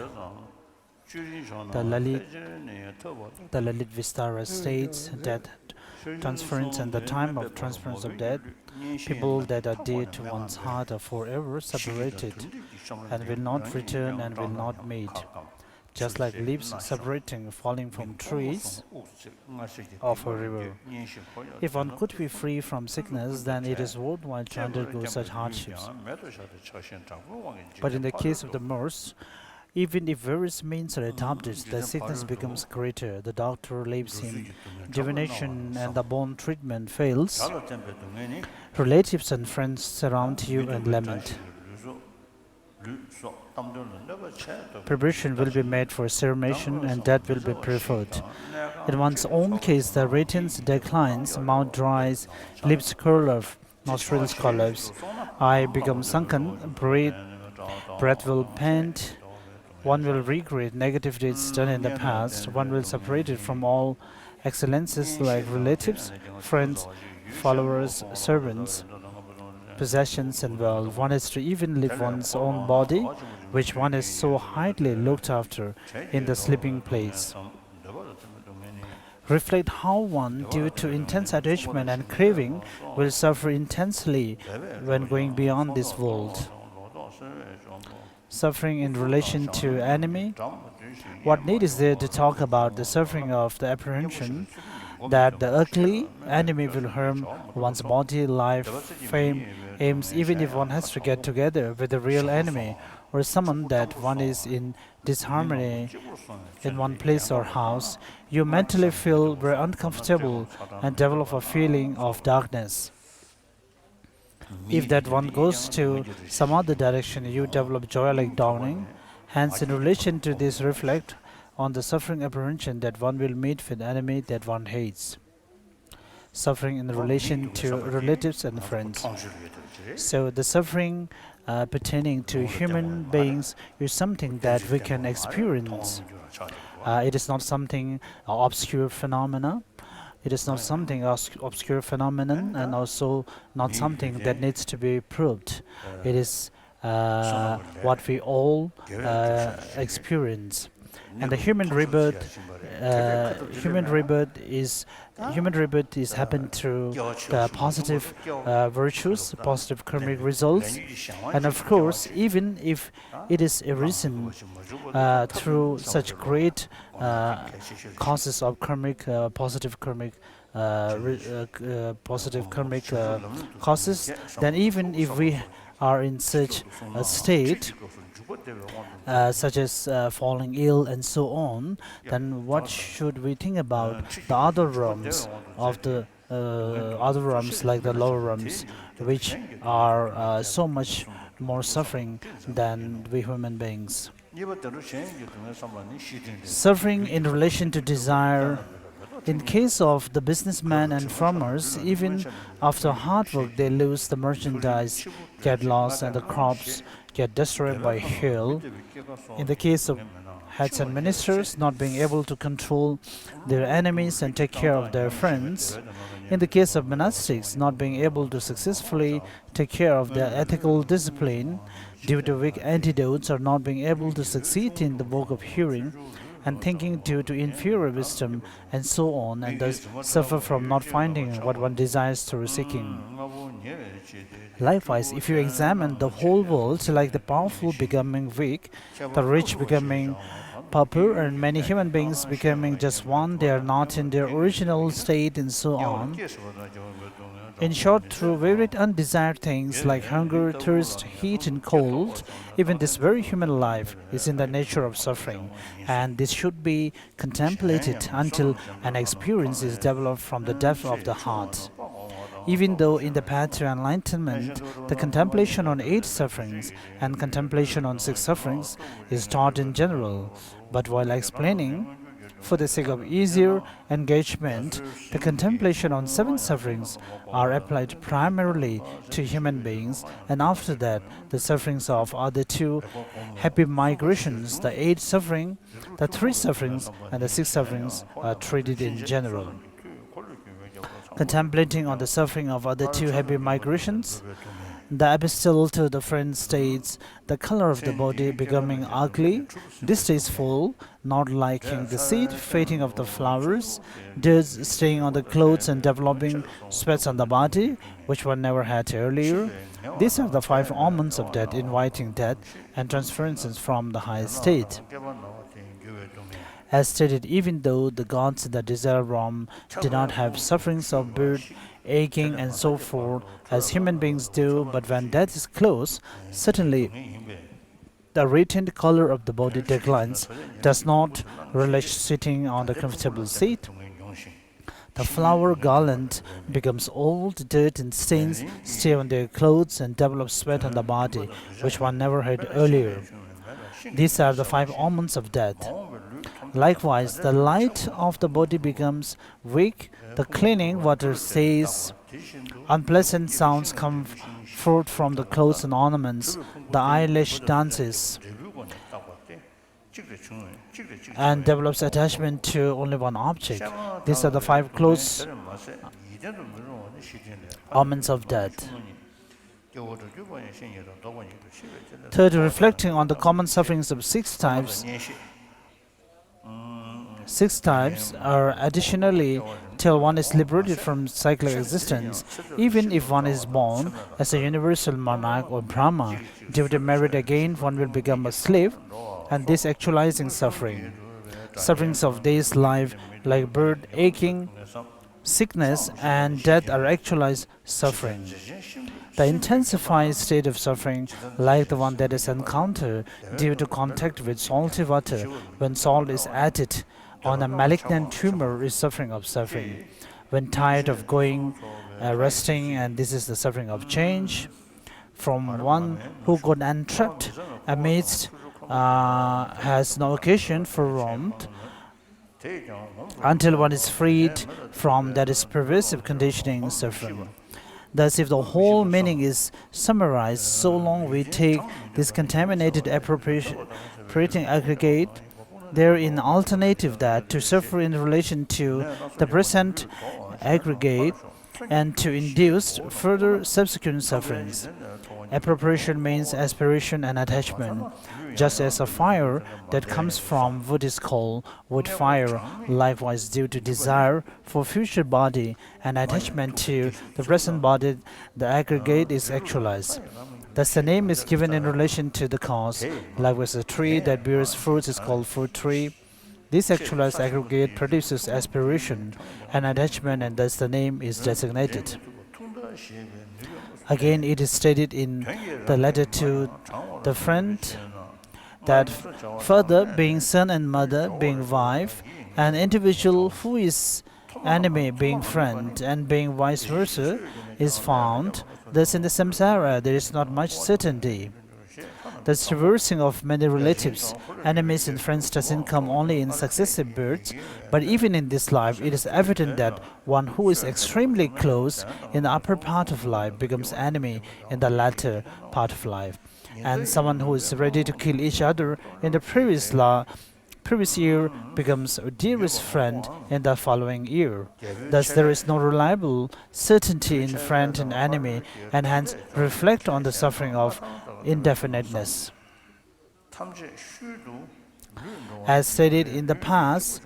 The Lalit Vistara states that transference and the time of transference of death, people that are dear to one's heart are forever separated and will not return and will not meet. Just like leaves separating falling from trees of a river. If one could be free from sickness, then it is worthwhile to undergo such hardships. But in the case of the Moors, even if various means are adopted, the sickness becomes greater. The doctor leaves him, divination and the bone treatment fails. Relatives and friends surround you and lament. Preparation will be made for ceramation and that will be preferred. In one's own case, the radiance declines, mouth dries, lips curl up, nostrils collapse, eye becomes sunken, breath will pant. One will regret negative deeds done in the past. One will separate it from all excellences like relatives, friends, followers, servants, possessions and wealth. One is to even leave one's own body, which one is so highly looked after, in the sleeping place. Reflect how one, due to intense attachment and craving, will suffer intensely when going beyond this world. Suffering in relation to enemy. What need is there to talk about the suffering of the apprehension that the ugly enemy will harm one's body, life, fame, aims, even if one has to get together with the real enemy or someone that one is in disharmony in one place or house, you mentally feel very uncomfortable and develop a feeling of darkness. If that one goes to some other direction, you develop joy like dawning. Hence, in relation to this, reflect on the suffering apprehension that one will meet with enemy that one hates. Suffering in relation to relatives and friends. So the suffering pertaining to human beings is something that we can experience. It is not something obscure phenomena. It is not something obscure phenomenon, and also not something that needs to be proved. It is what we all experience. And the human rebirth is happened through the positive virtues, positive karmic results, and of course, even if it is arisen through such great causes of karmic, positive karmic causes, then even if we are in such a state, such as falling ill and so on, then what should we think about the other realms of the other realms like the lower realms, which are so much more suffering than we human beings? Suffering in relation to desire. In case of the businessmen and farmers, even after hard work, they lose the merchandise, get lost, and the crops get destroyed by hail. In the case of heads and ministers, not being able to control their enemies and take care of their friends. In the case of monastics, not being able to successfully take care of their ethical discipline due to weak antidotes or not being able to succeed in the work of hearing. and thinking due to inferior wisdom, and so on, and thus suffer from not finding what one desires through seeking. Likewise, if you examine the whole world, like the powerful becoming weak, the rich becoming pauper, and many human beings becoming just one, they are not in their original state, and so on. In short, through varied undesired things like hunger, thirst, heat, and cold, even this very human life is in the nature of suffering, and this should be contemplated until an experience is developed from the depth of the heart. Even though in the path to enlightenment, the contemplation on 8 sufferings and contemplation on 6 sufferings is taught in general, but while explaining, for the sake of easier engagement, the contemplation on 7 sufferings are applied primarily to human beings, and after that, the sufferings of other 2 happy migrations, the 8 suffering, the 3 sufferings, and the 6 sufferings are treated in general. Contemplating on the suffering of other 2 happy migrations, the epistle to the friend states, the color of the body becoming ugly, distasteful, not liking the seed, fading of the flowers, dirt staying on the clothes and developing sweats on the body, which one never had earlier. These are the 5 omens of death, inviting death and transferences from the high state. As stated, even though the gods in the desire realm did not have sufferings of birth, aching, and so forth, as human beings do, but when death is close, certainly the retained color of the body declines, does not relish sitting on the comfortable seat. The flower garland becomes old, dirt and stains stay on their clothes and develop sweat on the body, which one never had earlier. These are the 5 omens of death. Likewise, the light of the body becomes weak, the cleaning water says, unpleasant sounds come forth from the clothes and ornaments, the eyelash dances, and develops attachment to only one object. These are the 5 close omens of death. Third, reflecting on the common sufferings of 6 types, 6 types are additionally till one is liberated from cyclic existence. Even if one is born as a universal monarch or Brahma, due to merit again one will become a slave, and this actualizing suffering. Sufferings of this life like birth, aching, sickness, and death are actualized suffering. The intensified state of suffering, like the one that is encountered due to contact with salty water when salt is added on a malignant tumor, is suffering of suffering. When tired of going, resting, and this is the suffering of change. From one who got entrapped amidst has no occasion for warmth, until one is freed from that is pervasive conditioning suffering. Thus, if the whole meaning is summarized, so long we take this contaminated appropriating aggregate, there is an alternative that to suffer in relation to the present aggregate and to induce further subsequent sufferings. Appropriation means aspiration and attachment. Just as a fire that comes from wood is called wood fire, likewise due to desire for future body and attachment to the present body, the aggregate is actualized. Thus the name is given in relation to the cause. Likewise, a tree that bears fruits is called fruit tree. This actualized aggregate produces aspiration and attachment, and thus the name is designated. Again, it is stated in the letter to the friend that further, being son and mother, being wife, an individual who is enemy being friend, and being vice versa, is found. Thus in the samsara there is not much certainty. The traversing of many relatives, enemies and friends doesn't come only in successive births, but even in this life it is evident that one who is extremely close in the upper part of life becomes enemy in the latter part of life, and someone who is ready to kill each other in the previous year becomes a dearest friend in the following year. Thus there is no reliable certainty in friend and enemy, and hence reflect on the suffering of indefiniteness. As stated in the past,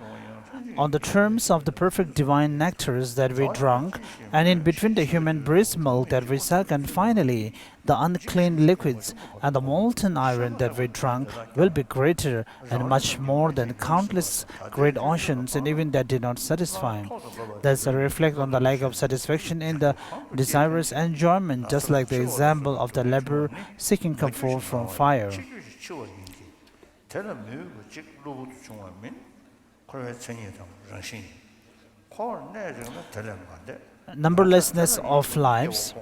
on the terms of the perfect divine nectars that we drank, and in between the human breast milk that we suck, and finally the unclean liquids and the molten iron that we drank will be greater and much more than countless great oceans, and even that did not satisfy. Thus, I reflect on the lack of satisfaction in the desirous enjoyment, just like the example of the leper seeking comfort from fire. Numberlessness of lives.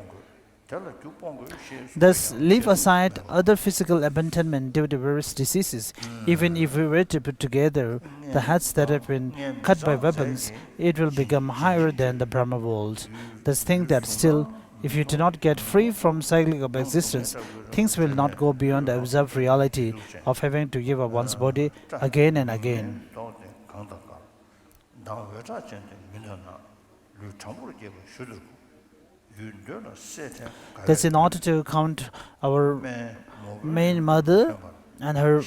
Thus, leave aside other physical abandonment due to various diseases. Even if we were to put together the heads that have been cut by weapons, it will become higher than the Brahma world. Thus, think that still, if you do not get free from cycling of existence, things will not go beyond the observed reality of having to give up one's body again and again. Thus, in order to count our main mother and her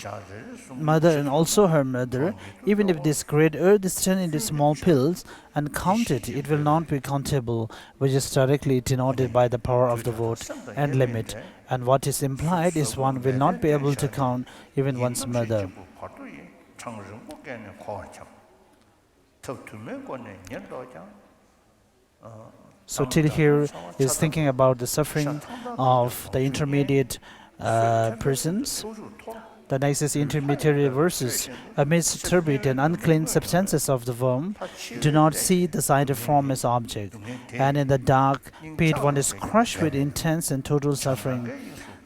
mother and also her mother, even if this great earth is turned into small pills and counted, it will not be countable, which is directly denoted by the power of the word and limit. And what is implied is one will not be able to count even one's mother. So till here is thinking about the suffering of the intermediate persons. The next is intermediary verses. Amidst turbid and unclean substances of the womb, do not see the sight of form as object. And in the dark pit one is crushed with intense and total suffering.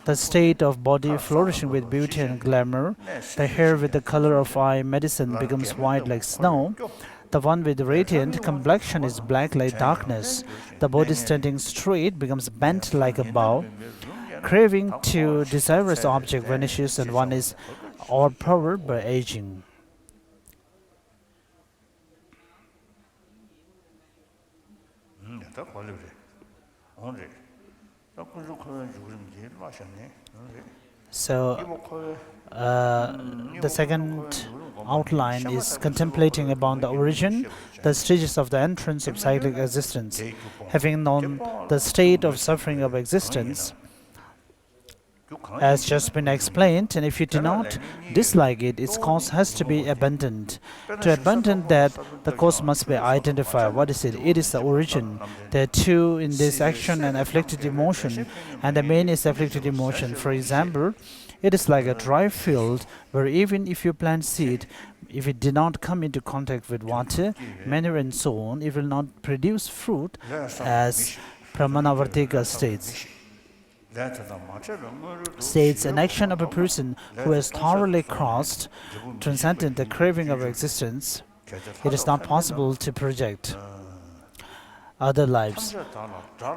The state of body flourishing with beauty and glamour, the hair with the color of eye medicine becomes white like snow. The one with radiant complexion is black like darkness. The body standing straight becomes bent like a bow. Craving to desirous object vanishes and one is overpowered by aging. So, the second outline is contemplating upon the origin, the stages of the entrance of cyclic existence. Having known the state of suffering of existence, as just been explained, and if you do not dislike it, its cause has to be abandoned. To abandon that, the cause must be identified. What is it? It is the origin. There are two in this action and afflicted emotion, and the main is afflicted emotion. For example, it is like a dry field where even if you plant seed, if it did not come into contact with water, manure and so on, it will not produce fruit, as Pramanavartika states. An action of a person who has thoroughly crossed, transcended the craving of existence, it is not possible to project other lives,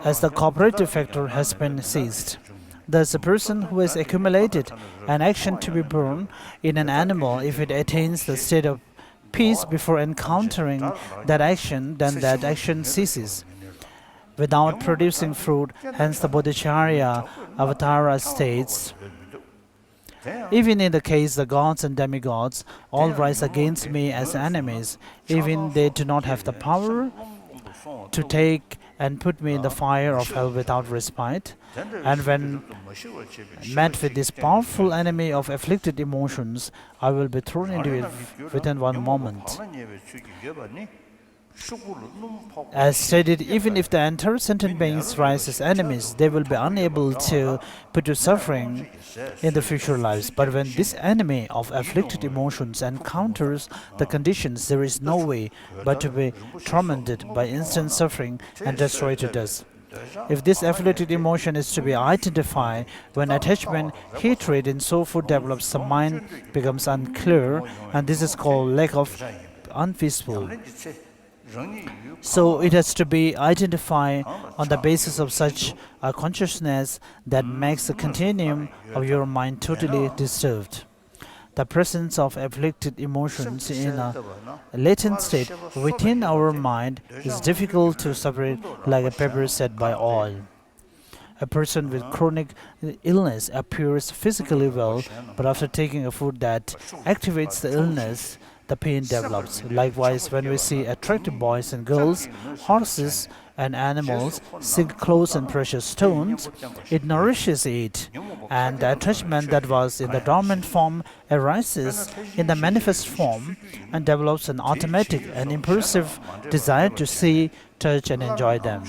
as the cooperative factor has been seized. Thus, a person who has accumulated an action to be born in an animal, if it attains the state of peace before encountering that action, then that action ceases without producing fruit. Hence the Bodhicharya Avatara states, even in the case the gods and demigods all rise against me as enemies, even they do not have the power to take and put me in the fire of hell without respite. And when met with this powerful enemy of afflicted emotions, I will be thrown into it within one moment. As stated, even if the entire sentient beings rise as enemies, they will be unable to put to suffering in the future lives. But when this enemy of afflicted emotions encounters the conditions, there is no way but to be tormented by instant suffering and destroyed to death. If this afflicted emotion is to be identified, when attachment, hatred, and so forth develops, the mind becomes unclear, and this is called lack of unpeaceful. So it has to be identified on the basis of such a consciousness that makes the continuum of your mind totally disturbed. The presence of afflicted emotions in a latent state within our mind is difficult to separate like a pepper set by oil. A person with chronic illness appears physically well, but after taking a food that activates the illness, the pain develops. Likewise, when we see attractive boys and girls, horses, and animals sink close and precious stones, it nourishes it, and the attachment that was in the dormant form arises in the manifest form and develops an automatic and impulsive desire to see, touch, and enjoy them.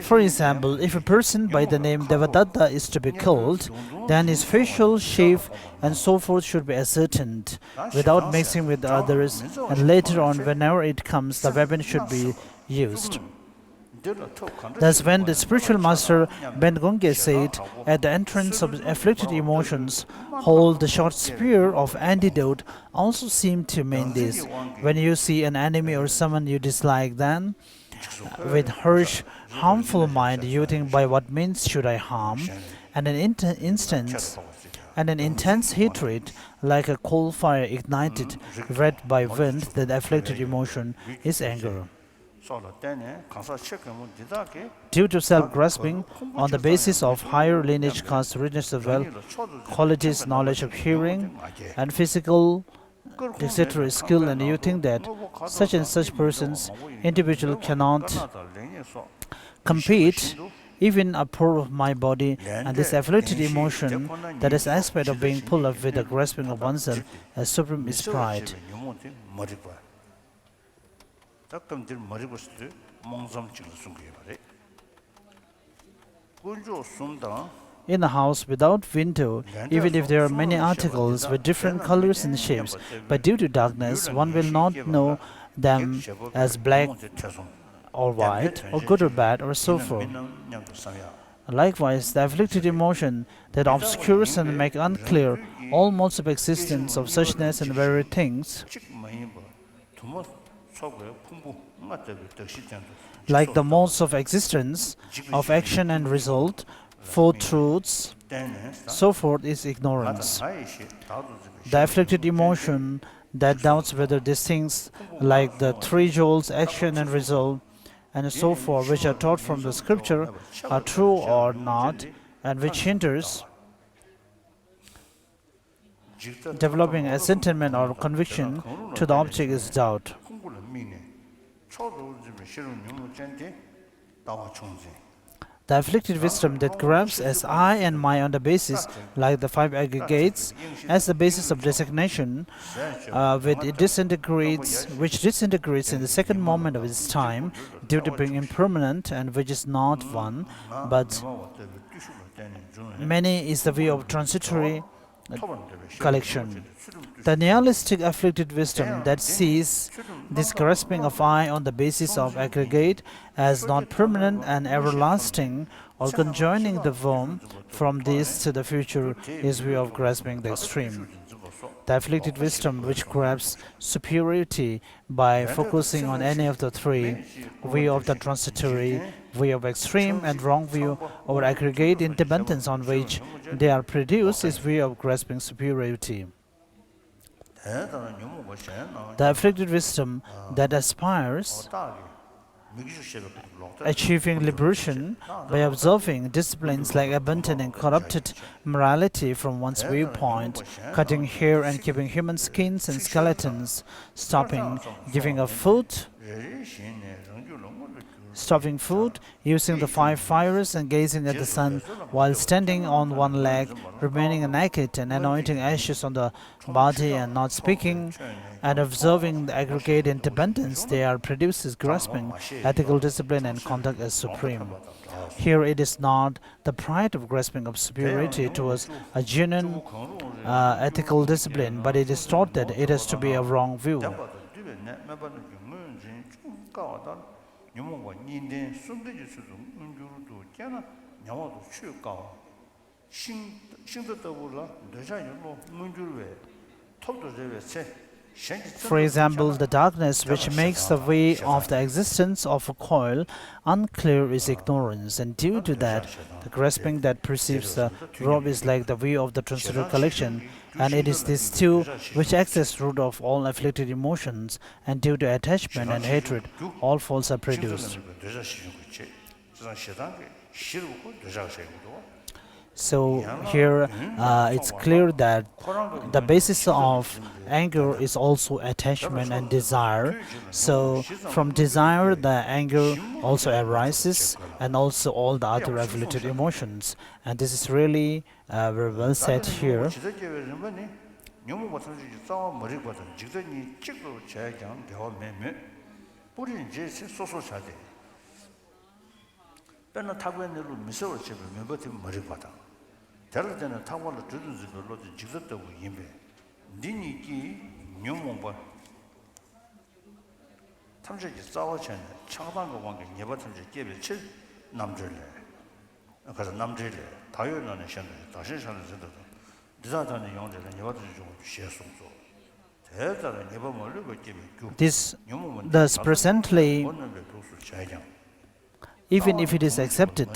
For example, if a person by the name Devadatta is to be killed, then his facial shape and so forth should be ascertained without mixing with others, and later on, whenever it comes, the weapon should be used. Thus, when the spiritual master Ben Gonge said, at the entrance of afflicted emotions, hold the short spear of antidote, also seemed to mean this. When you see an enemy or someone you dislike, then with harsh, harmful mind, you think, by what means should I harm? And an intense hatred, like a coal fire ignited, red by wind, that afflicted emotion is anger. Due to self-grasping, on the basis of higher lineage caste, richness of wealth, qualities, knowledge of hearing, and physical, etc. skill, and you think that such and such persons, individual cannot compete, even a part of my body, and this afflicted emotion, that is aspect of being pulled up with the grasping of oneself as supreme is pride. In a house without window, even if there are many articles with different colors and shapes, but due to darkness, one will not know them as black or white, or good or bad, or so forth. Likewise, the afflicted emotion that obscures and makes unclear all modes of existence of suchness and very things, like the modes of existence, of action and result, four truths, so forth, is ignorance. The afflicted emotion that doubts whether these things, like the three jewels, action and result, and so forth, which are taught from the scripture, are true or not, and which hinders developing a sentiment or conviction to the object, is doubt. The afflicted wisdom that grabs as I and my on the basis, like the five aggregates, as the basis of designation, which disintegrates in the second moment of its time, due to being impermanent, and which is not one, but many, is the way of transitory collection. The nihilistic afflicted wisdom that sees this grasping of I on the basis of aggregate as not permanent and everlasting, or conjoining the worm from this to the future, is way of grasping the extreme. The afflicted wisdom which grabs superiority by focusing on any of the three, way of the transitory, way of extreme, and wrong view or aggregate independence on which they are produced, is way of grasping superiority. The afflicted wisdom that aspires achieving liberation by observing disciplines like abandoned and corrupted morality from one's viewpoint, cutting hair and keeping human skins and skeletons, stopping food, using the five fires and gazing at the sun while standing on one leg, remaining naked and anointing ashes on the body and not speaking, and observing the aggregate independence they are produces, grasping ethical discipline and conduct as supreme. Here it is not the pride of grasping of superiority towards a genuine ethical discipline, but it is taught that it has to be a wrong view. For example, the darkness which makes the way of the existence of a coil unclear is ignorance, and due to that, the grasping that perceives the rope is like the way of the transcendental collection, and it is this too which acts as root of all afflicted emotions, and due to attachment and hatred, all faults are produced. So here it's clear that the basis of anger is also attachment and desire. So from desire the anger also arises, and also all the other afflicted emotions. And this is really very well said here. This thus presently, even if it is accepted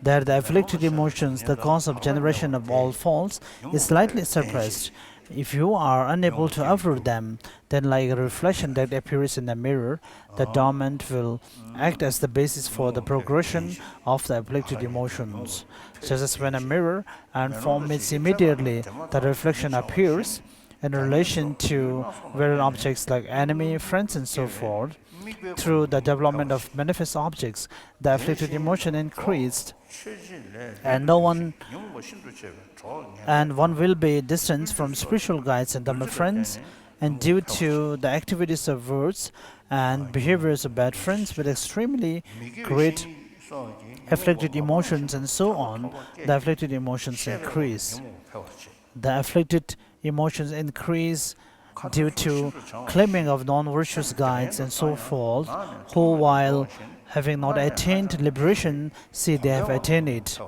that the afflicted emotions, the cause of generation of all faults, is slightly suppressed, if you are unable to avert them, then like a reflection that appears in a mirror, the dormant will act as the basis for the progression of the afflicted emotions. Just as when a mirror and form meets immediately, the reflection appears in relation to various objects like enemy, friends, and so forth. Through the development of manifest objects, the afflicted emotion increased, and one will be distant from spiritual guides and Dhamma friends, and due to the activities of words and behaviors of bad friends with extremely great afflicted emotions and so on, the afflicted emotions increase. The afflicted emotions increase due to claiming of non-virtuous guides and so forth, who while having not attained liberation, see they have attained it.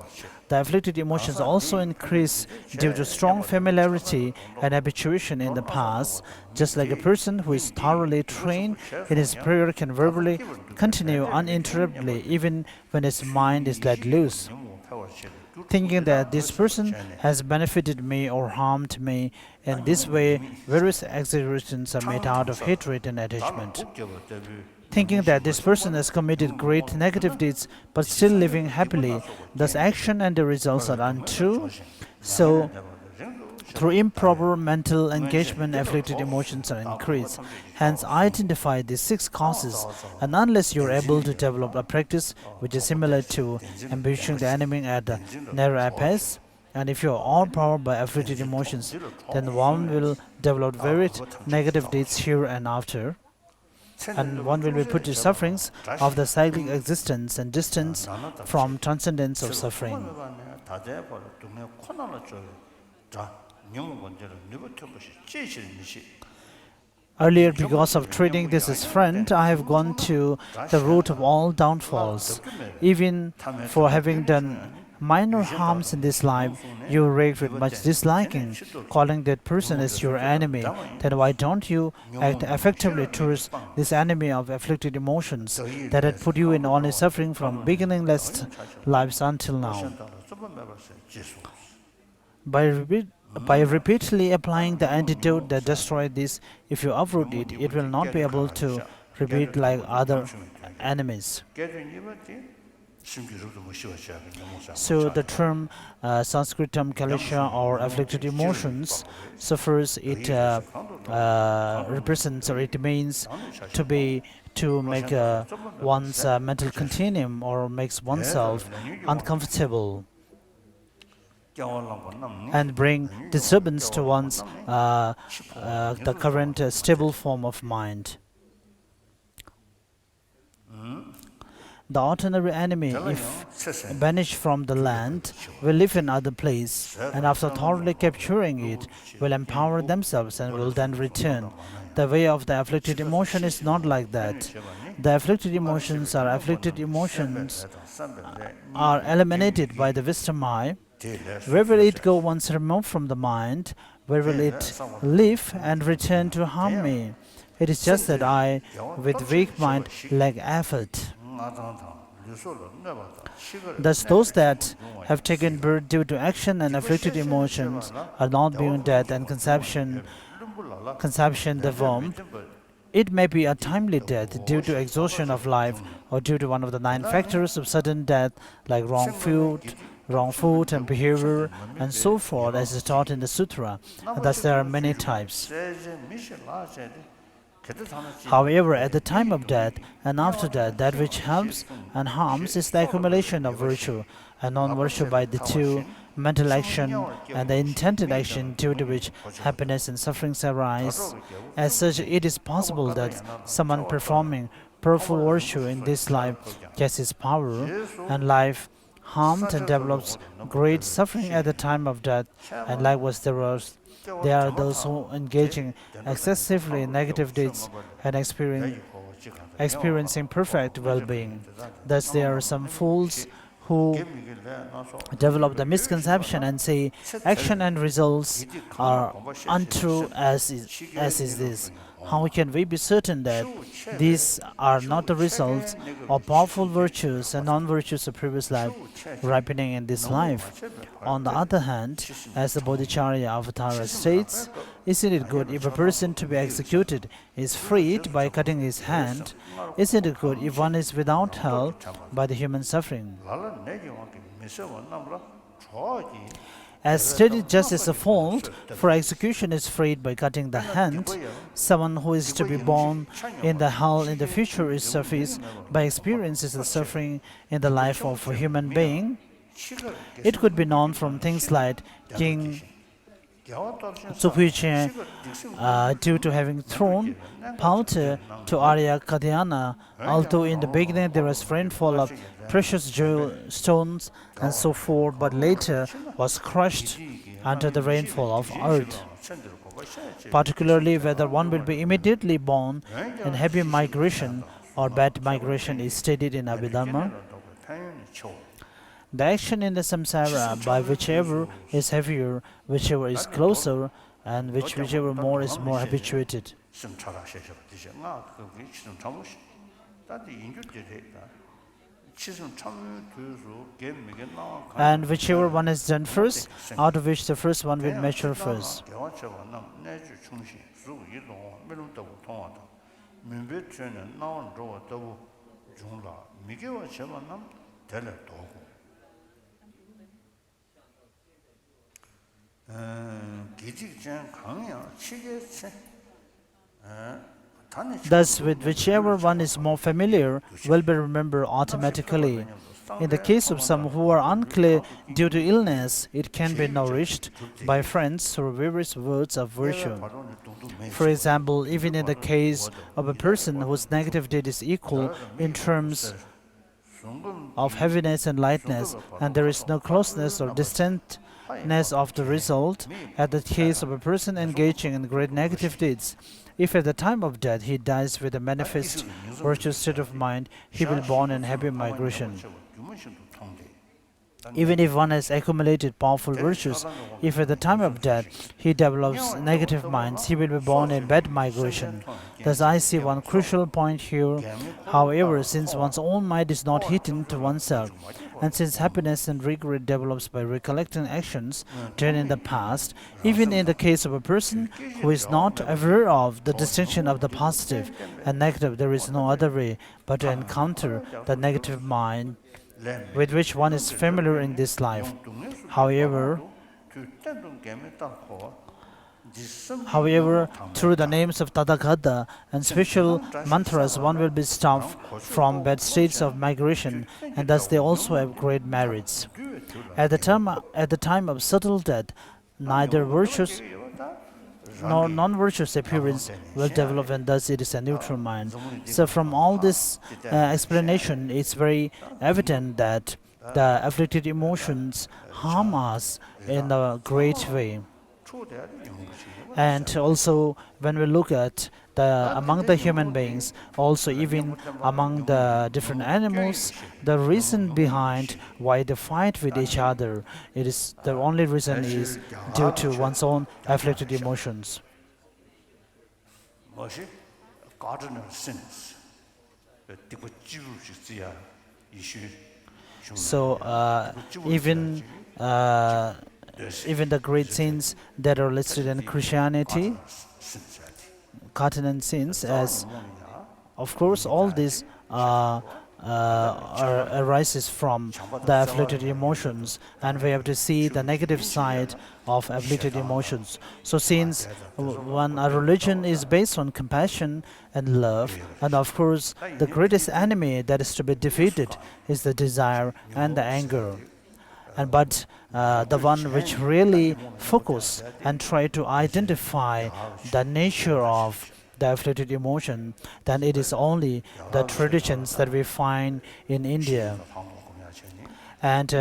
The afflicted emotions also increase due to strong familiarity and habituation in the past, just like a person who is thoroughly trained in his prayer can verbally continue uninterruptedly even when his mind is let loose, thinking that this person has benefited me or harmed me. In this way, various exaggerations are made out of hatred and attachment. Thinking that this person has committed great negative deeds but still living happily, thus action and the results are untrue. So, through improper mental engagement, afflicted emotions are increased. Hence, identify these 6 causes, and unless you are able to develop a practice which is similar to ambushing the enemy at the narrow abyss, and if you are all powered by afflicted emotions, then one will develop various negative deeds here and after, and one will be put to sufferings of the cyclic existence and distance from transcendence of suffering. Earlier, because of treating this as friend, I have gone to the root of all downfalls. Even for having done minor harms in this life, you react with much disliking, calling that person as your enemy. Then why don't you act effectively towards this enemy of afflicted emotions that had put you in only suffering from beginningless lives until now? By repeatedly applying the antidote that destroys this, if you uproot it, it will not be able to repeat like other enemies. So the term Sanskrit term Kalisha or afflicted emotions suffers, it represents, or it means to make one's mental continuum, or makes oneself uncomfortable and bring disturbance to one's the current stable form of mind. The ordinary enemy, if banished from the land, will live in other place, and after thoroughly capturing it, will empower themselves and will then return. The way of the afflicted emotion is not like that. The afflicted emotions are eliminated by the wisdom eye. Wherever it go once removed from the mind, Where will it live and return to harm me? It is just that I, with weak mind, lack effort. Thus, those that have taken birth due to action and afflicted emotions are not beyond death and conception deformed. It may be a timely death due to exhaustion of life or due to one of the 9 factors of sudden death, like wrong food and behavior, and so forth, as is taught in the sutra. And thus, there are many types. However, at the time of death and after death, that which helps and harms is the accumulation of virtue and non-virtue by the 2, mental action and the intended action, due to which happiness and sufferings arise. As such, it is possible that someone performing powerful virtue in this life gets his power and life harmed and develops great suffering at the time of death, and likewise there are those who engaging excessively in negative deeds and experiencing perfect well-being. Thus, there are some fools who develop the misconception and say action and results are untrue as is this. How can we be certain that these are not the results of powerful virtues and non-virtues of previous life ripening in this life? On the other hand, as the Bodhicharya Avatara states, isn't it good if a person to be executed is freed by cutting his hand? Isn't it good if one is without hell by the human suffering? As stated just as a fault for execution is freed by cutting the hand, someone who is to be born in the hell in the future is sufficed by experiences the suffering in the life of a human being. It could be known from things like King Tsupuchen due to having thrown powder to Arya Kadyana, although in the beginning there was rainfall of precious jewel stones and so forth, but later was crushed under the rainfall of earth. Particularly whether one will be immediately born in happy migration or bad migration is stated in Abhidharma. The action in the samsara by whichever is heavier, whichever is closer, and whichever more is more habituated. And whichever one is done first, out of which the first one will mature first. Thus, with whichever one is more familiar, will be remembered automatically. In the case of some who are unclear due to illness, it can be nourished by friends through various words of virtue. For example, even in the case of a person whose negative deed is equal in terms of heaviness and lightness, and there is no closeness or distantness of the result, at the case of a person engaging in great negative deeds, if at the time of death he dies with a manifest virtuous state of mind, he will be born in happy migration. Even if one has accumulated powerful virtues, if at the time of death he develops negative minds, he will be born in bad migration. Thus, I see one crucial point here. However, since one's own mind is not hidden to oneself, and since happiness and regret develops by recollecting actions done in the past, even in the case of a person who is not aware of the distinction of the positive and negative, there is no other way but to encounter the negative mind with which one is familiar in this life. However, through the names of Tathagata and special mantras, one will be stopped from bad states of migration, and thus they also have great merits. At the time of subtle death, neither virtuous nor non-virtuous appearance will develop, and thus it is a neutral mind. So from all this explanation, it's very evident that the afflicted emotions harm us in a great way. And also, when we look at among the human beings, also even among the different animals, the reason behind why they fight with each other, it is the only reason is due to one's own afflicted emotions. Cardinal sins. So even the great sins that are listed in Christianity, cardinal sins, as of course all this arises from the afflicted emotions, and we have to see the negative side of afflicted emotions. So since when a religion is based on compassion and love, and of course the greatest enemy that is to be defeated is the desire and the anger. But the one which really focus and try to identify the nature of the afflicted emotion, then it is only the traditions that we find in India. And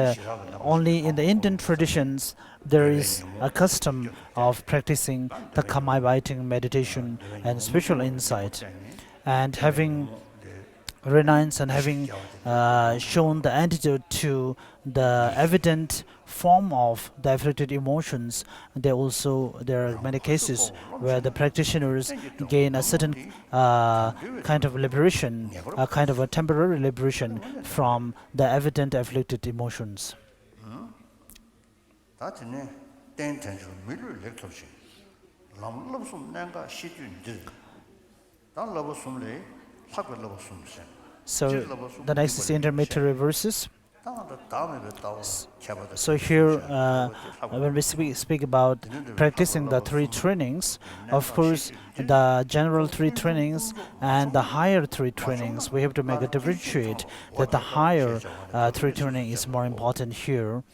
only in the Indian traditions there is a custom of practicing the Kamai-biting meditation and spiritual insight. And having renounced and having shown the antidote to the evident form of the afflicted emotions, there are many cases where the practitioners gain a certain kind of liberation, a kind of a temporary liberation from the evident afflicted emotions. So the next is intermediary verses. So here, when we speak about practicing the three trainings, of course, the general three trainings and the higher three trainings, we have to make a differentiate that the higher three training is more important here.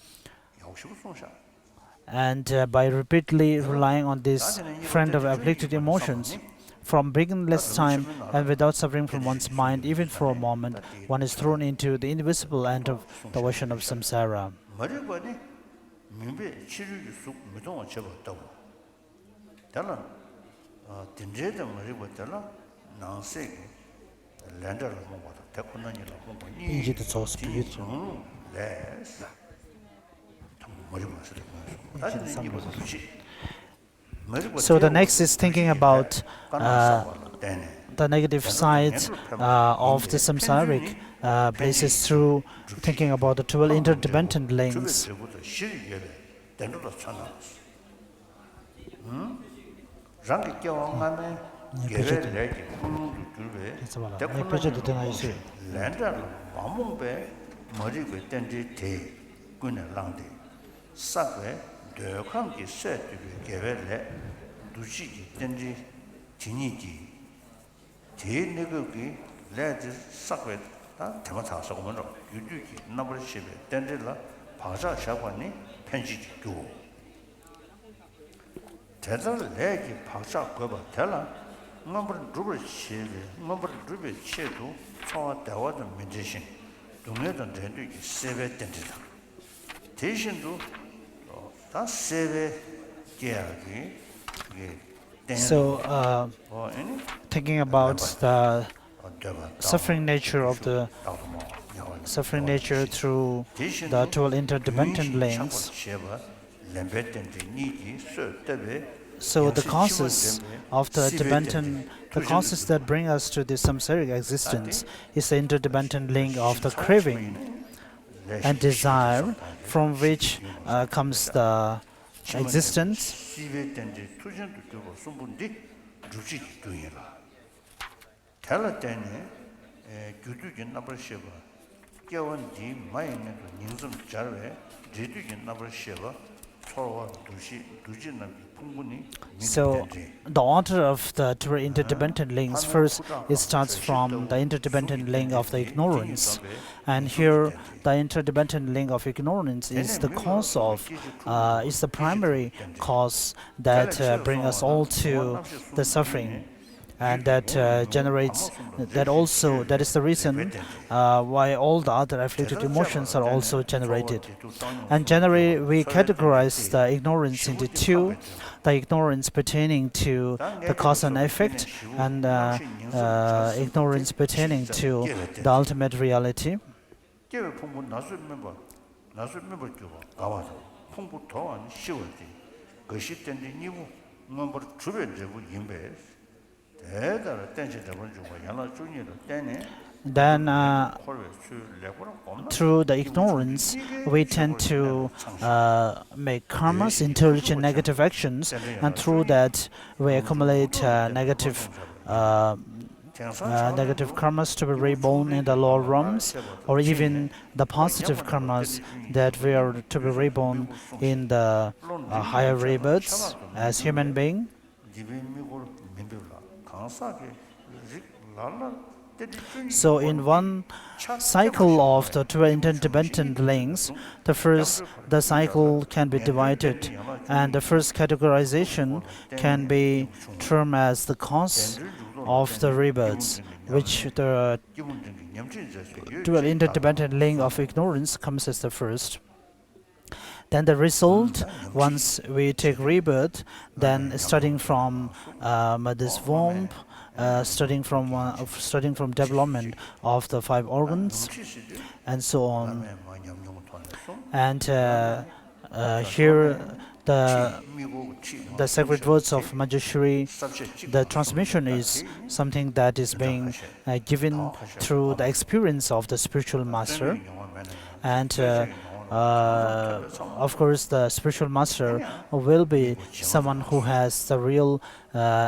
And by repeatedly relying on this friend of afflicted emotions, from beginningless time and without suffering from one's mind, even for a moment, one is thrown into the invisible end of the ocean of samsara. So the next is thinking about the negative sides of the samsaric places through thinking about the 12 interdependent links. dökangi setü gevele duci denji tiniji te negogi ledi sakwe da tema taso gomo yujuki nabur shebe denjela paja shagwani penji gyo tedal legi paja goba tela nabur rubur shebe nabur rubur chedu so dawa the meditation 동네던 denji sebe denjela 대신도 다 sebe geagi So, thinking about the suffering nature of the suffering nature through the 12 interdependent links, so the causes of the causes that bring us to the samsaric existence is the interdependent link of the craving and desire, from which comes the existence. So the order of the three interdependent links, first it starts from the interdependent link of the ignorance, and here the interdependent link of ignorance is the cause of is the primary cause that bring us all to the suffering. and that generates that is the reason why all the other afflicted emotions are also generated. And generally we categorize the ignorance into two: the ignorance pertaining to the cause and effect, and ignorance pertaining to the ultimate reality. Then through the ignorance we tend to make karmas, intelligent negative actions, and through that we accumulate negative karmas to be reborn in the lower realms, or even the positive karmas that we are to be reborn in the higher rebirths as human being. So in one cycle of the two interdependent links, the cycle can be divided, and the first categorization can be termed as the cause of the rebirths, which the dual interdependent link of ignorance comes as the first. Then the result, once we take rebirth, then starting from mother's womb, starting from development of the 5 organs, and so on. And here the sacred words of Manjushri, the transmission is something that is being given through the experience of the spiritual master. And of course the spiritual master will be someone who has the real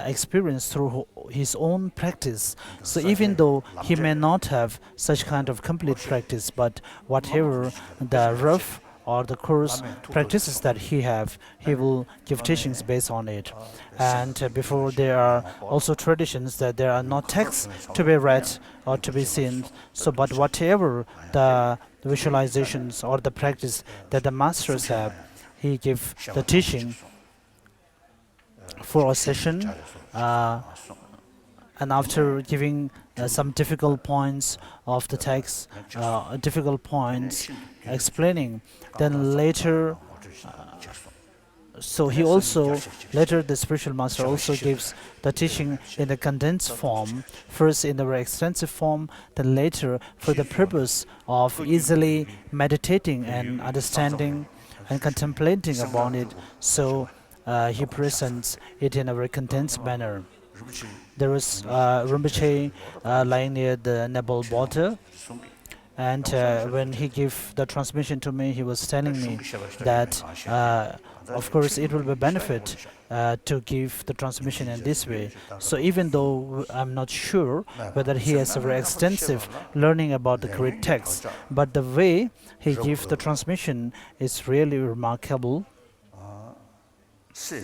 experience through his own practice. So even though he may not have such kind of complete practice, but whatever the rough or the course practices that he will give teachings based on it. And before, there are also traditions that there are no texts to be read or to be seen. So but whatever the visualizations or the practice that the masters have, he gives the teaching for a session, and after giving some difficult points of the text, difficult points explaining, then later so he also later the spiritual master also gives the teaching in a condensed form, first in a very extensive form, then later for the purpose of easily meditating and understanding and contemplating upon it. So he presents it in a very condensed manner. There was Rinpoche lying near the Nepal border, and when he gave the transmission to me, he was telling me that of course it will be a benefit to give the transmission in this way. So even though I'm not sure whether he has a very extensive learning about the great text, but the way he gives the transmission is really remarkable. So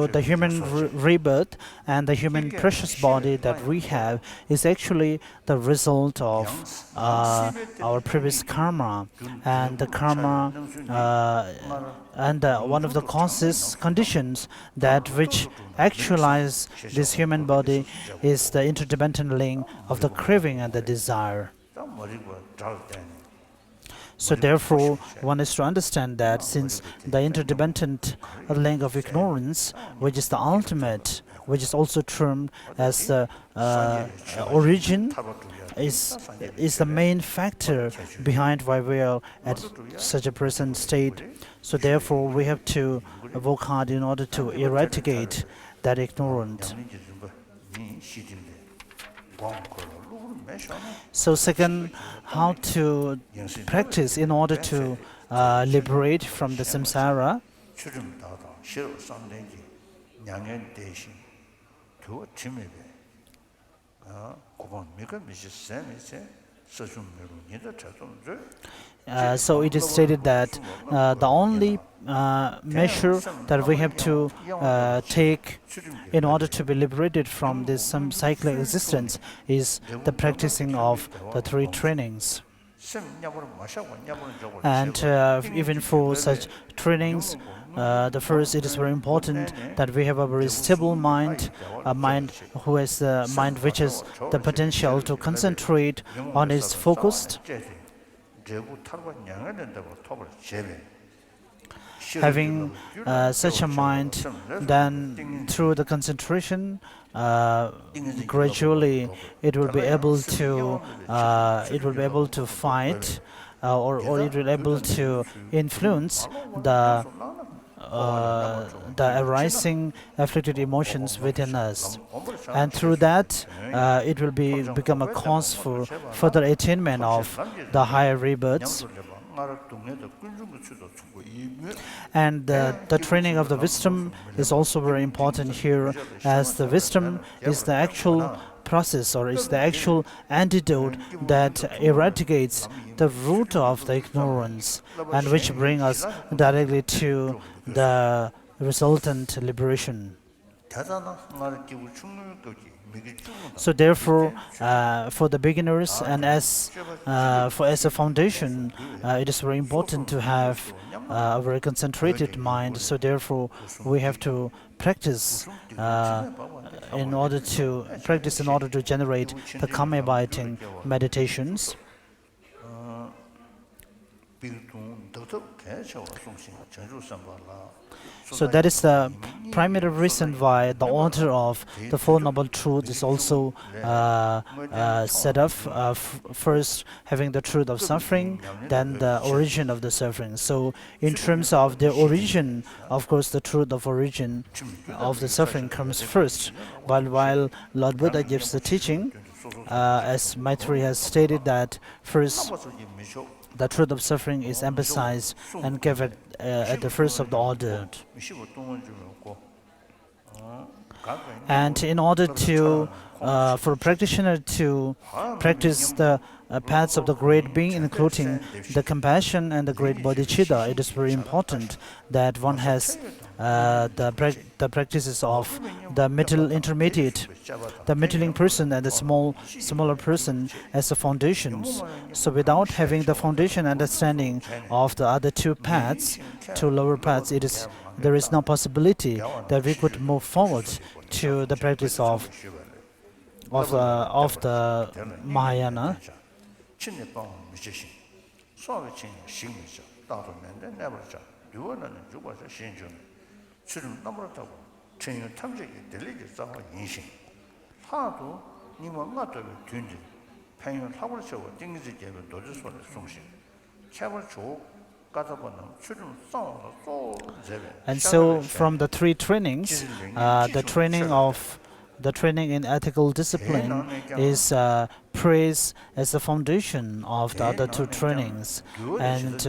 the human rebirth and the human precious body that we have is actually the result of our previous karma, and the karma and one of the conditions that which actualize this human body is the interdependent link of the craving and the desire. So therefore, one is to understand that since the interdependent link of ignorance, which is the ultimate, which is also termed as the origin, is the main factor behind why we are at such a present state. So therefore, we have to work hard in order to eradicate that ignorance. So second, how to practice in order to liberate from the samsara. So it is stated that the only measure that we have to take in order to be liberated from this cyclic existence is the practicing of the 3 trainings. And even for such trainings, the first, it is very important that we have a very stable mind, a mind who has the mind which has the potential to concentrate on is focused. Having such a mind, then through the concentration, gradually it will be able to fight, or it will be able to influence the arising afflicted emotions within us, and through that it will become a cause for further attainment of the higher rebirths. And the training of the wisdom is also very important here, as the wisdom is the actual process, or is the actual antidote that eradicates the root of the ignorance, and which bring us directly to the resultant liberation. So therefore, for the beginners and as a foundation, it is very important to have a very concentrated mind. So therefore, we have to practice in order to generate the calm-abiding meditations. So that is the primary reason why the order of the Four Noble Truths is also set up. First, having the truth of suffering, then the origin of the suffering. So in terms of the origin, of course, the truth of origin of the suffering comes first. But while Lord Buddha gives the teaching, as Maitreya has stated, that first, the truth of suffering is emphasized and given at the first of the order. And in order to, for a practitioner to practice the paths of the great being, including the compassion and the great bodhicitta, it is very important that one has the practices of the middle intermediate, the middling person and the smaller person as the foundations. So without having the foundation understanding of the other two paths, two lower paths, there is no possibility that we could move forward to the practice of the Mahayana. And so from the three trainings, the training in ethical discipline is praised as the foundation of the other two trainings. And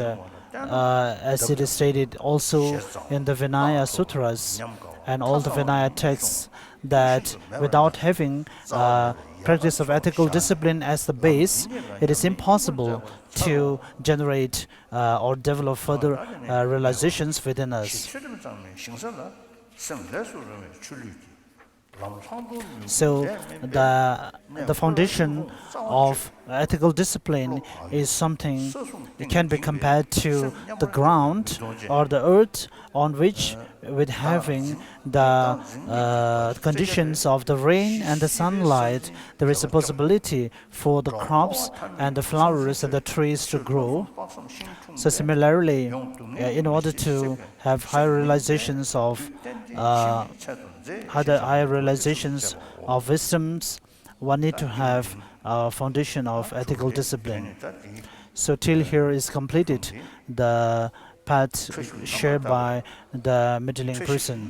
as it is stated also in the Vinaya Sutras and all the Vinaya texts, that without having practice of ethical discipline as the base, it is impossible to generate or develop further realizations within us. So the foundation of ethical discipline is something that can be compared to the ground or the earth, on which, with having the conditions of the rain and the sunlight, there is a possibility for the crops and the flowers and the trees to grow. So similarly, in order to have higher realizations of wisdoms, one need to have a foundation of ethical discipline. So till here is completed the path shared by the middling person.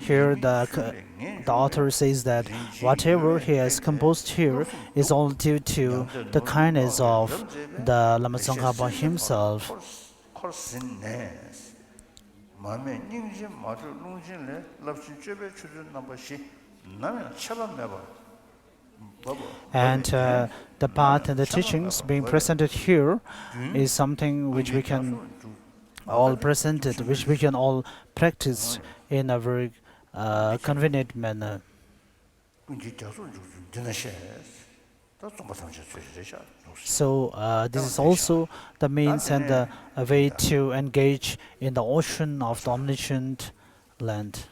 Here the author says that whatever he has composed here is all due to the kindness of the Lama Tsongkhapa himself. And the path and the teachings being presented here is something which we can all presented, which we can all practice in a very convenient manner. So this is also the means and the way to engage in the ocean of the omniscient land.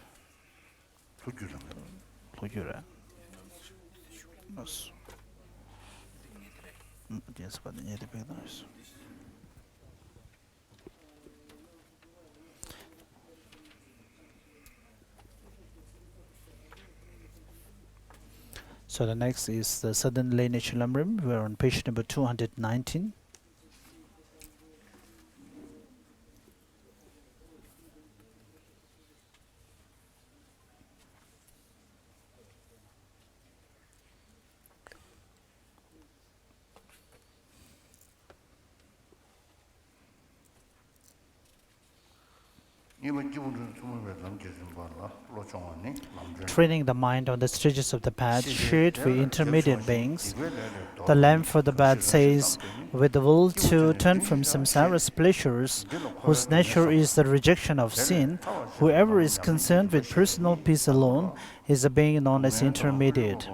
So the next is the southern lineage Lamrim. We're on page number 219. Training the mind on the stages of the path shared with intermediate beings. The Lamb for the path says, with the will to turn from samsara's pleasures, whose nature is the rejection of sin, whoever is concerned with personal peace alone is a being known as intermediate.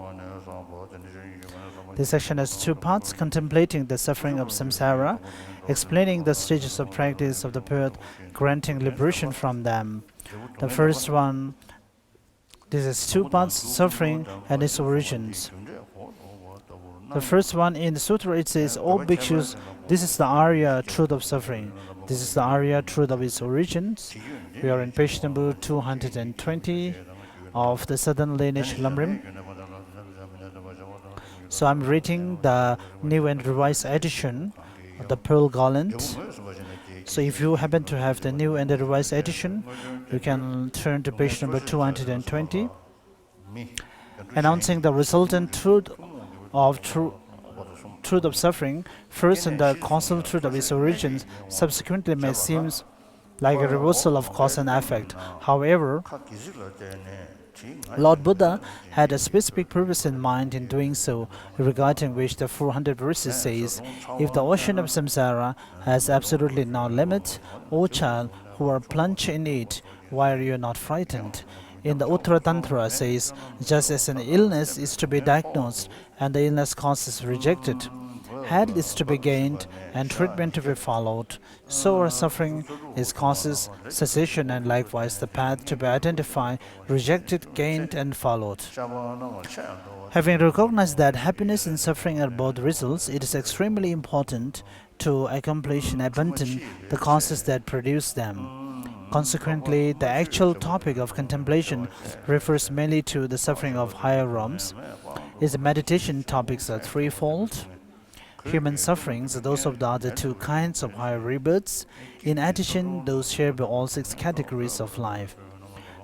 This section has two parts: contemplating the suffering of samsara, explaining the stages of practice of the path, granting liberation from them. The first one, this is two parts: suffering and its origins. The first one in the sutra, it says, "O bhikshus, this is the Arya truth of suffering. This is the Arya truth of its origins." We are in page number 220 of the southern lineage Lamrim. So I'm reading the new and revised edition of the Pearl Garland. So if you happen to have the new and the revised edition, you can turn to page number 220. Announcing the resultant truth of suffering, first in the causal truth of its origins, subsequently may seem like a reversal of cause and effect. However, Lord Buddha had a specific purpose in mind in doing so, regarding which the 400 verses says, "If the ocean of samsara has absolutely no limit, O child, who are plunged in it, why are you not frightened?" In the Uttara Tantra says, just as an illness is to be diagnosed and the illness cause is rejected, health is to be gained and treatment to be followed, so our suffering is causes cessation, and likewise the path to be identified, rejected, gained and followed. Having recognized that happiness and suffering are both results, it is extremely important to accomplish and abandon the causes that produce them. Consequently, the actual topic of contemplation refers mainly to the suffering of higher realms. Its meditation topics are threefold: human sufferings, those of the other two kinds of higher rebirths, in addition those shared by all six categories of life.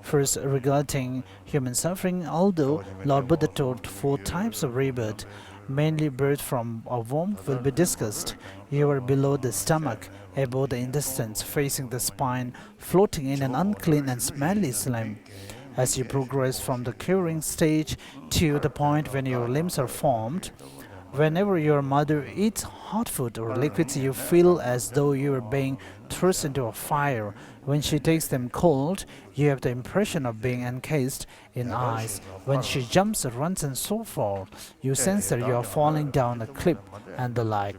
First, regarding human suffering, although Lord Buddha taught four types of rebirth, mainly birth from a womb will be discussed. You are below the stomach, above the intestines, facing the spine, floating in an unclean and smelly slime. As you progress from the curing stage to the point when your limbs are formed, whenever your mother eats hot food or liquids, you feel as though you are being thrust into a fire. When she takes them cold, you have the impression of being encased in ice. When she jumps, runs and so forth, you sense that you are falling down a cliff and the like.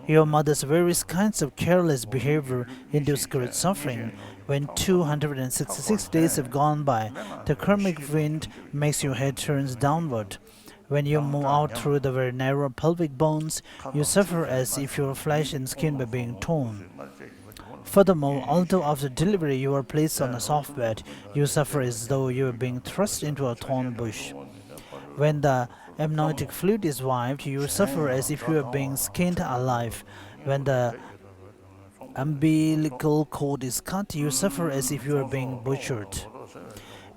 Your mother's various kinds of careless behavior induce great suffering. When 266 days have gone by, the karmic wind makes your head turns downward. When you move out through the very narrow pelvic bones, you suffer as if your flesh and skin were being torn. Furthermore, although after delivery you are placed on a soft bed, you suffer as though you were being thrust into a thorn bush. When the amniotic fluid is wiped, you suffer as if you were being skinned alive. When the umbilical cord is cut, you suffer as if you were being butchered.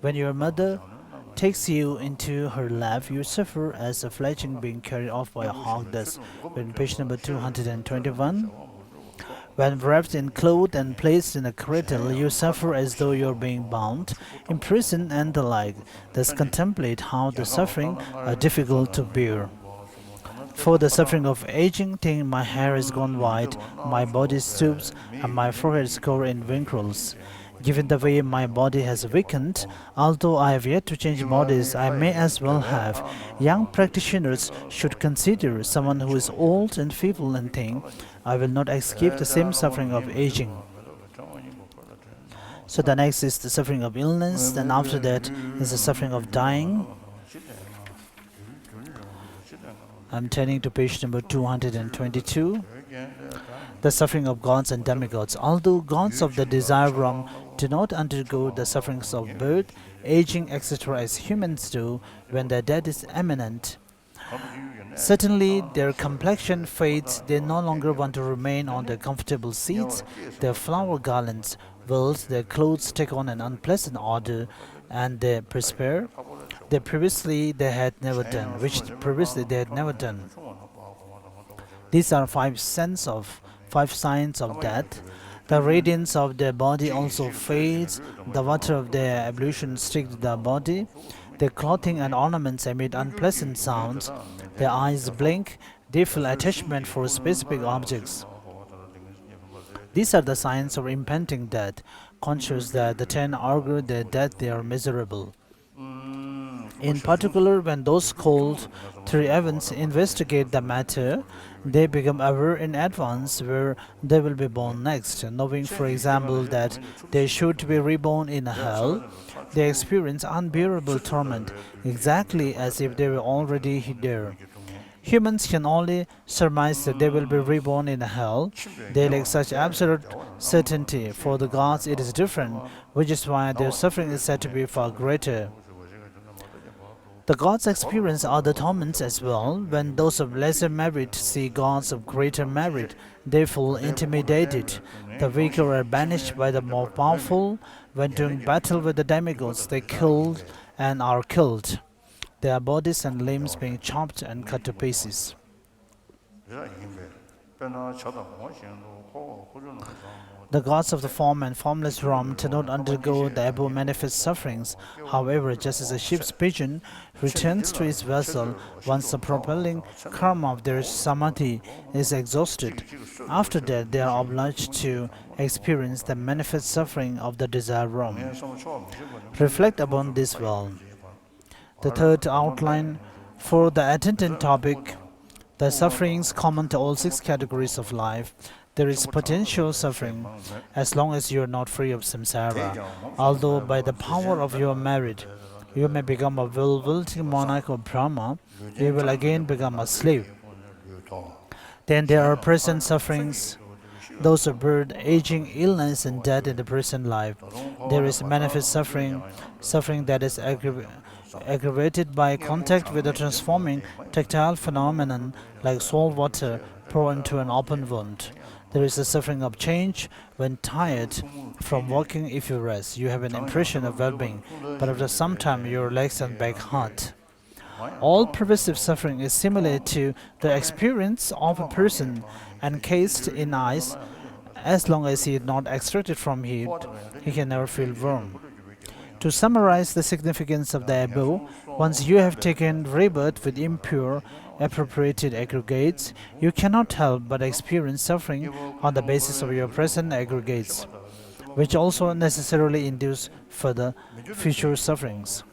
When your mother takes you into her lap, you suffer as a fledgling being carried off by a hawk. Thus, in page number 221. When wrapped in cloth and placed in a cradle, you suffer as though you are being bound, imprisoned and the like. Thus contemplate how the suffering are difficult to bear. For the suffering of aging, think my hair is gone white, my body stoops, and my forehead is covered in wrinkles. Given the way my body has weakened, although I have yet to change bodies, I may as well have. Young practitioners should consider someone who is old and feeble and think, I will not escape the same suffering of aging. So the next is the suffering of illness, then after that is the suffering of dying. I'm turning to page number 222. The suffering of gods and demigods. Although gods of the desire realm do not undergo the sufferings of birth, aging, etc. as humans do when their death is imminent, certainly their complexion fades, they no longer want to remain on their comfortable seats, their flower garlands wilt, their clothes take on an unpleasant odor, and they perspire, which previously they had never done. These are five signs of death. The radiance of their body also fades, the water of their ablution sticks to the body, their clothing and ornaments emit unpleasant sounds, their eyes blink, they feel attachment for specific objects. These are the signs of impending death. Conscious that the 10 augur their death, they are miserable. In particular, when those called three events investigate the matter, they become aware in advance where they will be born next. Knowing, for example, that they should be reborn in hell, they experience unbearable torment, exactly as if they were already there. Humans can only surmise that they will be reborn in hell. They lack such absolute certainty. For the gods, it is different, which is why their suffering is said to be far greater. The gods experience other torments as well. When those of lesser merit see gods of greater merit, they feel intimidated. The weaker are banished by the more powerful. When doing battle with the demigods, they killed and are killed, their bodies and limbs being chopped and cut to pieces. The gods of the form and formless realm do not undergo the above manifest sufferings. However, just as a ship's pigeon returns to its vessel once the propelling karma of their samadhi is exhausted, after that they are obliged to experience the manifest suffering of the desire realm. Reflect upon this well. The third outline for the attendant topic, the sufferings common to all 6 categories of life. There is potential suffering as long as you are not free of samsara. Although by the power of your merit, you may become a willing monarch of Brahma, you will again become a slave. Then there are present sufferings, those of birth, aging, illness, and death in the present life. There is manifest suffering that is aggravated by contact with a transforming tactile phenomenon like salt water poured into an open wound. There is the suffering of change. When tired from walking, if you rest, you have an impression of well-being, but after some time your legs and back hurt. All pervasive suffering is similar to the experience of a person encased in ice. As long as he is not extracted from heat, he can never feel warm. To summarize the significance of the above, once you have taken rebirth with impure, appropriated aggregates, you cannot help but experience suffering on the basis of your present aggregates, which also necessarily induce further future sufferings.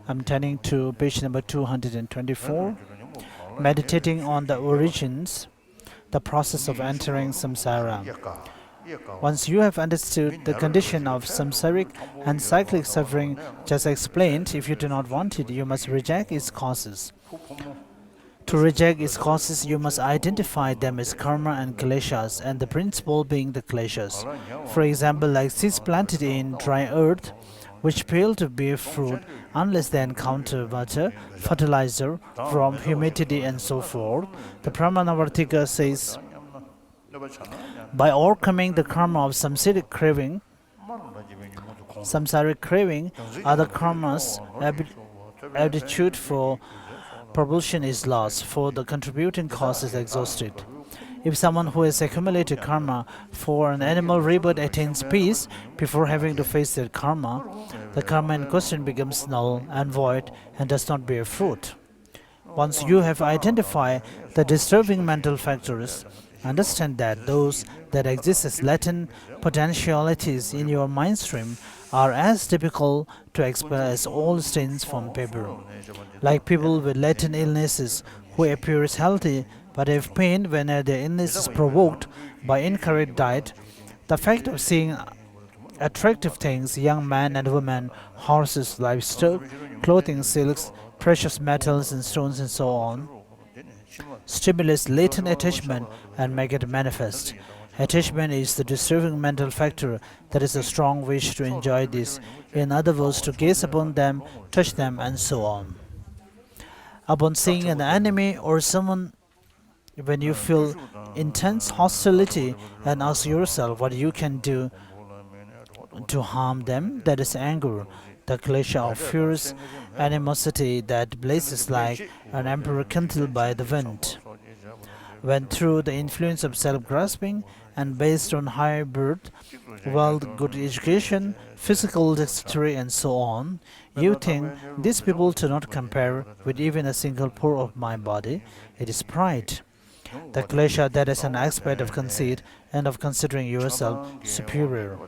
I'm turning to page number 224. Meditating on the origins, the process of entering samsara. Once you have understood the condition of samsaric and cyclic suffering just explained, if you do not want it, you must reject its causes. To reject its causes, you must identify them as karma and kleshas, and the principle being the kleshas. For example, like seeds planted in dry earth, which fail to bear fruit unless they encounter water, fertilizer, from humidity, and so forth. The Pramanavartika says, by overcoming the karma of samsaric craving are the karmas, aptitude for propulsion is lost, for the contributing cause is exhausted. If someone who has accumulated karma for an animal rebirth attains peace before having to face their karma, the karma in question becomes null and void and does not bear fruit. Once you have identified the disturbing mental factors, understand that those that exist as latent potentialities in your mind stream are as difficult to expel as old stains from paper. Like people with latent illnesses who appear as healthy but have pain when their illness is provoked by incorrect diet, the fact of seeing attractive things, young men and women, horses, livestock, clothing, silks, precious metals and stones and so on, stimulates latent attachment and make it manifest. Attachment is the disturbing mental factor that is a strong wish to enjoy this, in other words, to gaze upon them, touch them, and so on. Upon seeing an enemy or someone, when you feel intense hostility and ask yourself what you can do to harm them, that is anger, the klesha of fierce animosity that blazes like an emperor kindled by the wind. When through the influence of self-grasping and based on high birth, wealth, good education, physical dexterity and so on, you think these people do not compare with even a single pore of my body, it is pride. The klesha that is an aspect of conceit and of considering yourself superior.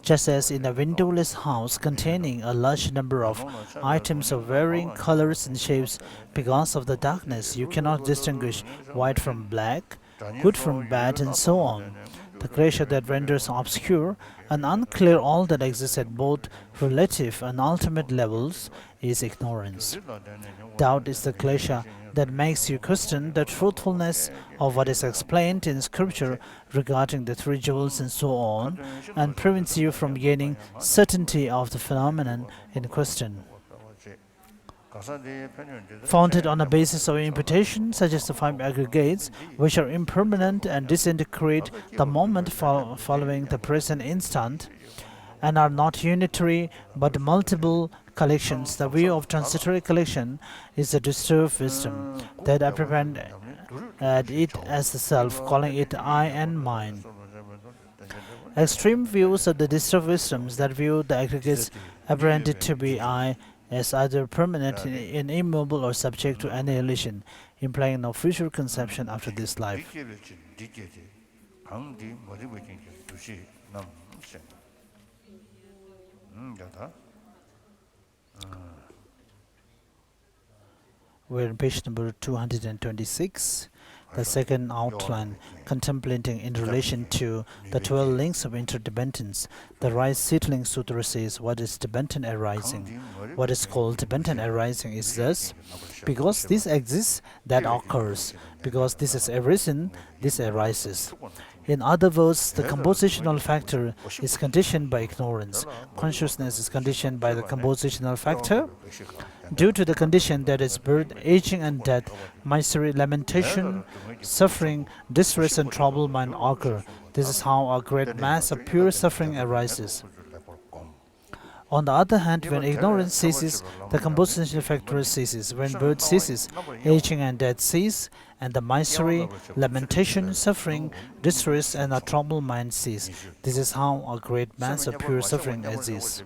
Just as in a windowless house containing a large number of items of varying colors and shapes, because of the darkness you cannot distinguish white from black, good from bad, and so on. The klesha that renders obscure and unclear all that exists at both relative and ultimate levels is ignorance. Doubt is the klesha that makes you question the truthfulness of what is explained in scripture regarding the three jewels and so on, and prevents you from gaining certainty of the phenomenon in question. Founded on a basis of imputation, such as the five aggregates, which are impermanent and disintegrate the moment following the present instant, and are not unitary but multiple collections, the view of transitory collection is a disturbed wisdom that apprehend at it as the self, calling it I and mine. Extreme views of the disturbed wisdoms that view the aggregates apprehended to be I as either permanent and immobile or subject to annihilation, implying no future conception after this life. We're on page number 226. The second outline, contemplating in relation to the 12 links of interdependence. The Rise Settling Sutra says, what is dependent arising? What is called dependent arising is thus, because this exists, that occurs. Because this has arisen, this arises. In other words, the compositional factor is conditioned by ignorance. Consciousness is conditioned by the compositional factor. Due to the condition that is birth, aging and death, misery, lamentation, suffering, distress and trouble might occur. This is how a great mass of pure suffering arises. On the other hand, when ignorance ceases, the compositional factor ceases. When birth ceases, aging and death cease, and the misery, lamentation, suffering, distress, and a troubled mind cease. This is how a great mass of pure suffering exists.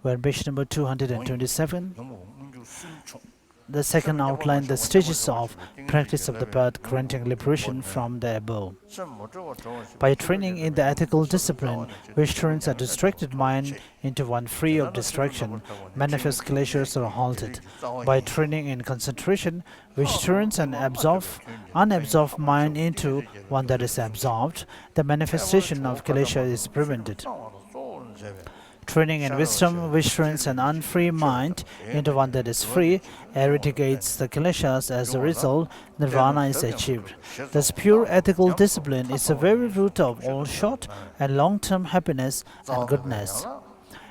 We're on page number 227. The second outline, the stages of practice of the path granting liberation from the above. By training in the ethical discipline, which turns a distracted mind into one free of distraction, manifest kleshas are halted. By training in concentration, which turns an unabsorbed mind into one that is absorbed, the manifestation of klesha is prevented. Training in wisdom, which turns an unfree mind into one that is free, eradicates the kleshas. As a result, nirvana is achieved. Thus, pure ethical discipline is the very root of all short and long-term happiness and goodness.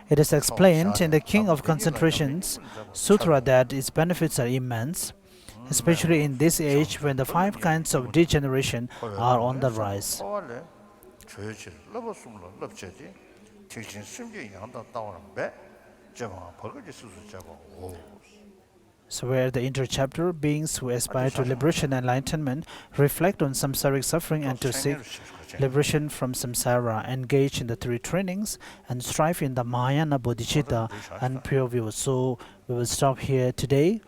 It is explained in the King of Concentrations Sutra that its benefits are immense, especially in this age when the 5 kinds of degeneration are on the rise. So where the inter-chapter beings who aspire to liberation and enlightenment reflect on samsaric suffering and to seek liberation from samsara, engage in the three trainings, and strive in the Mahayana bodhicitta and pure view. So we will stop here today.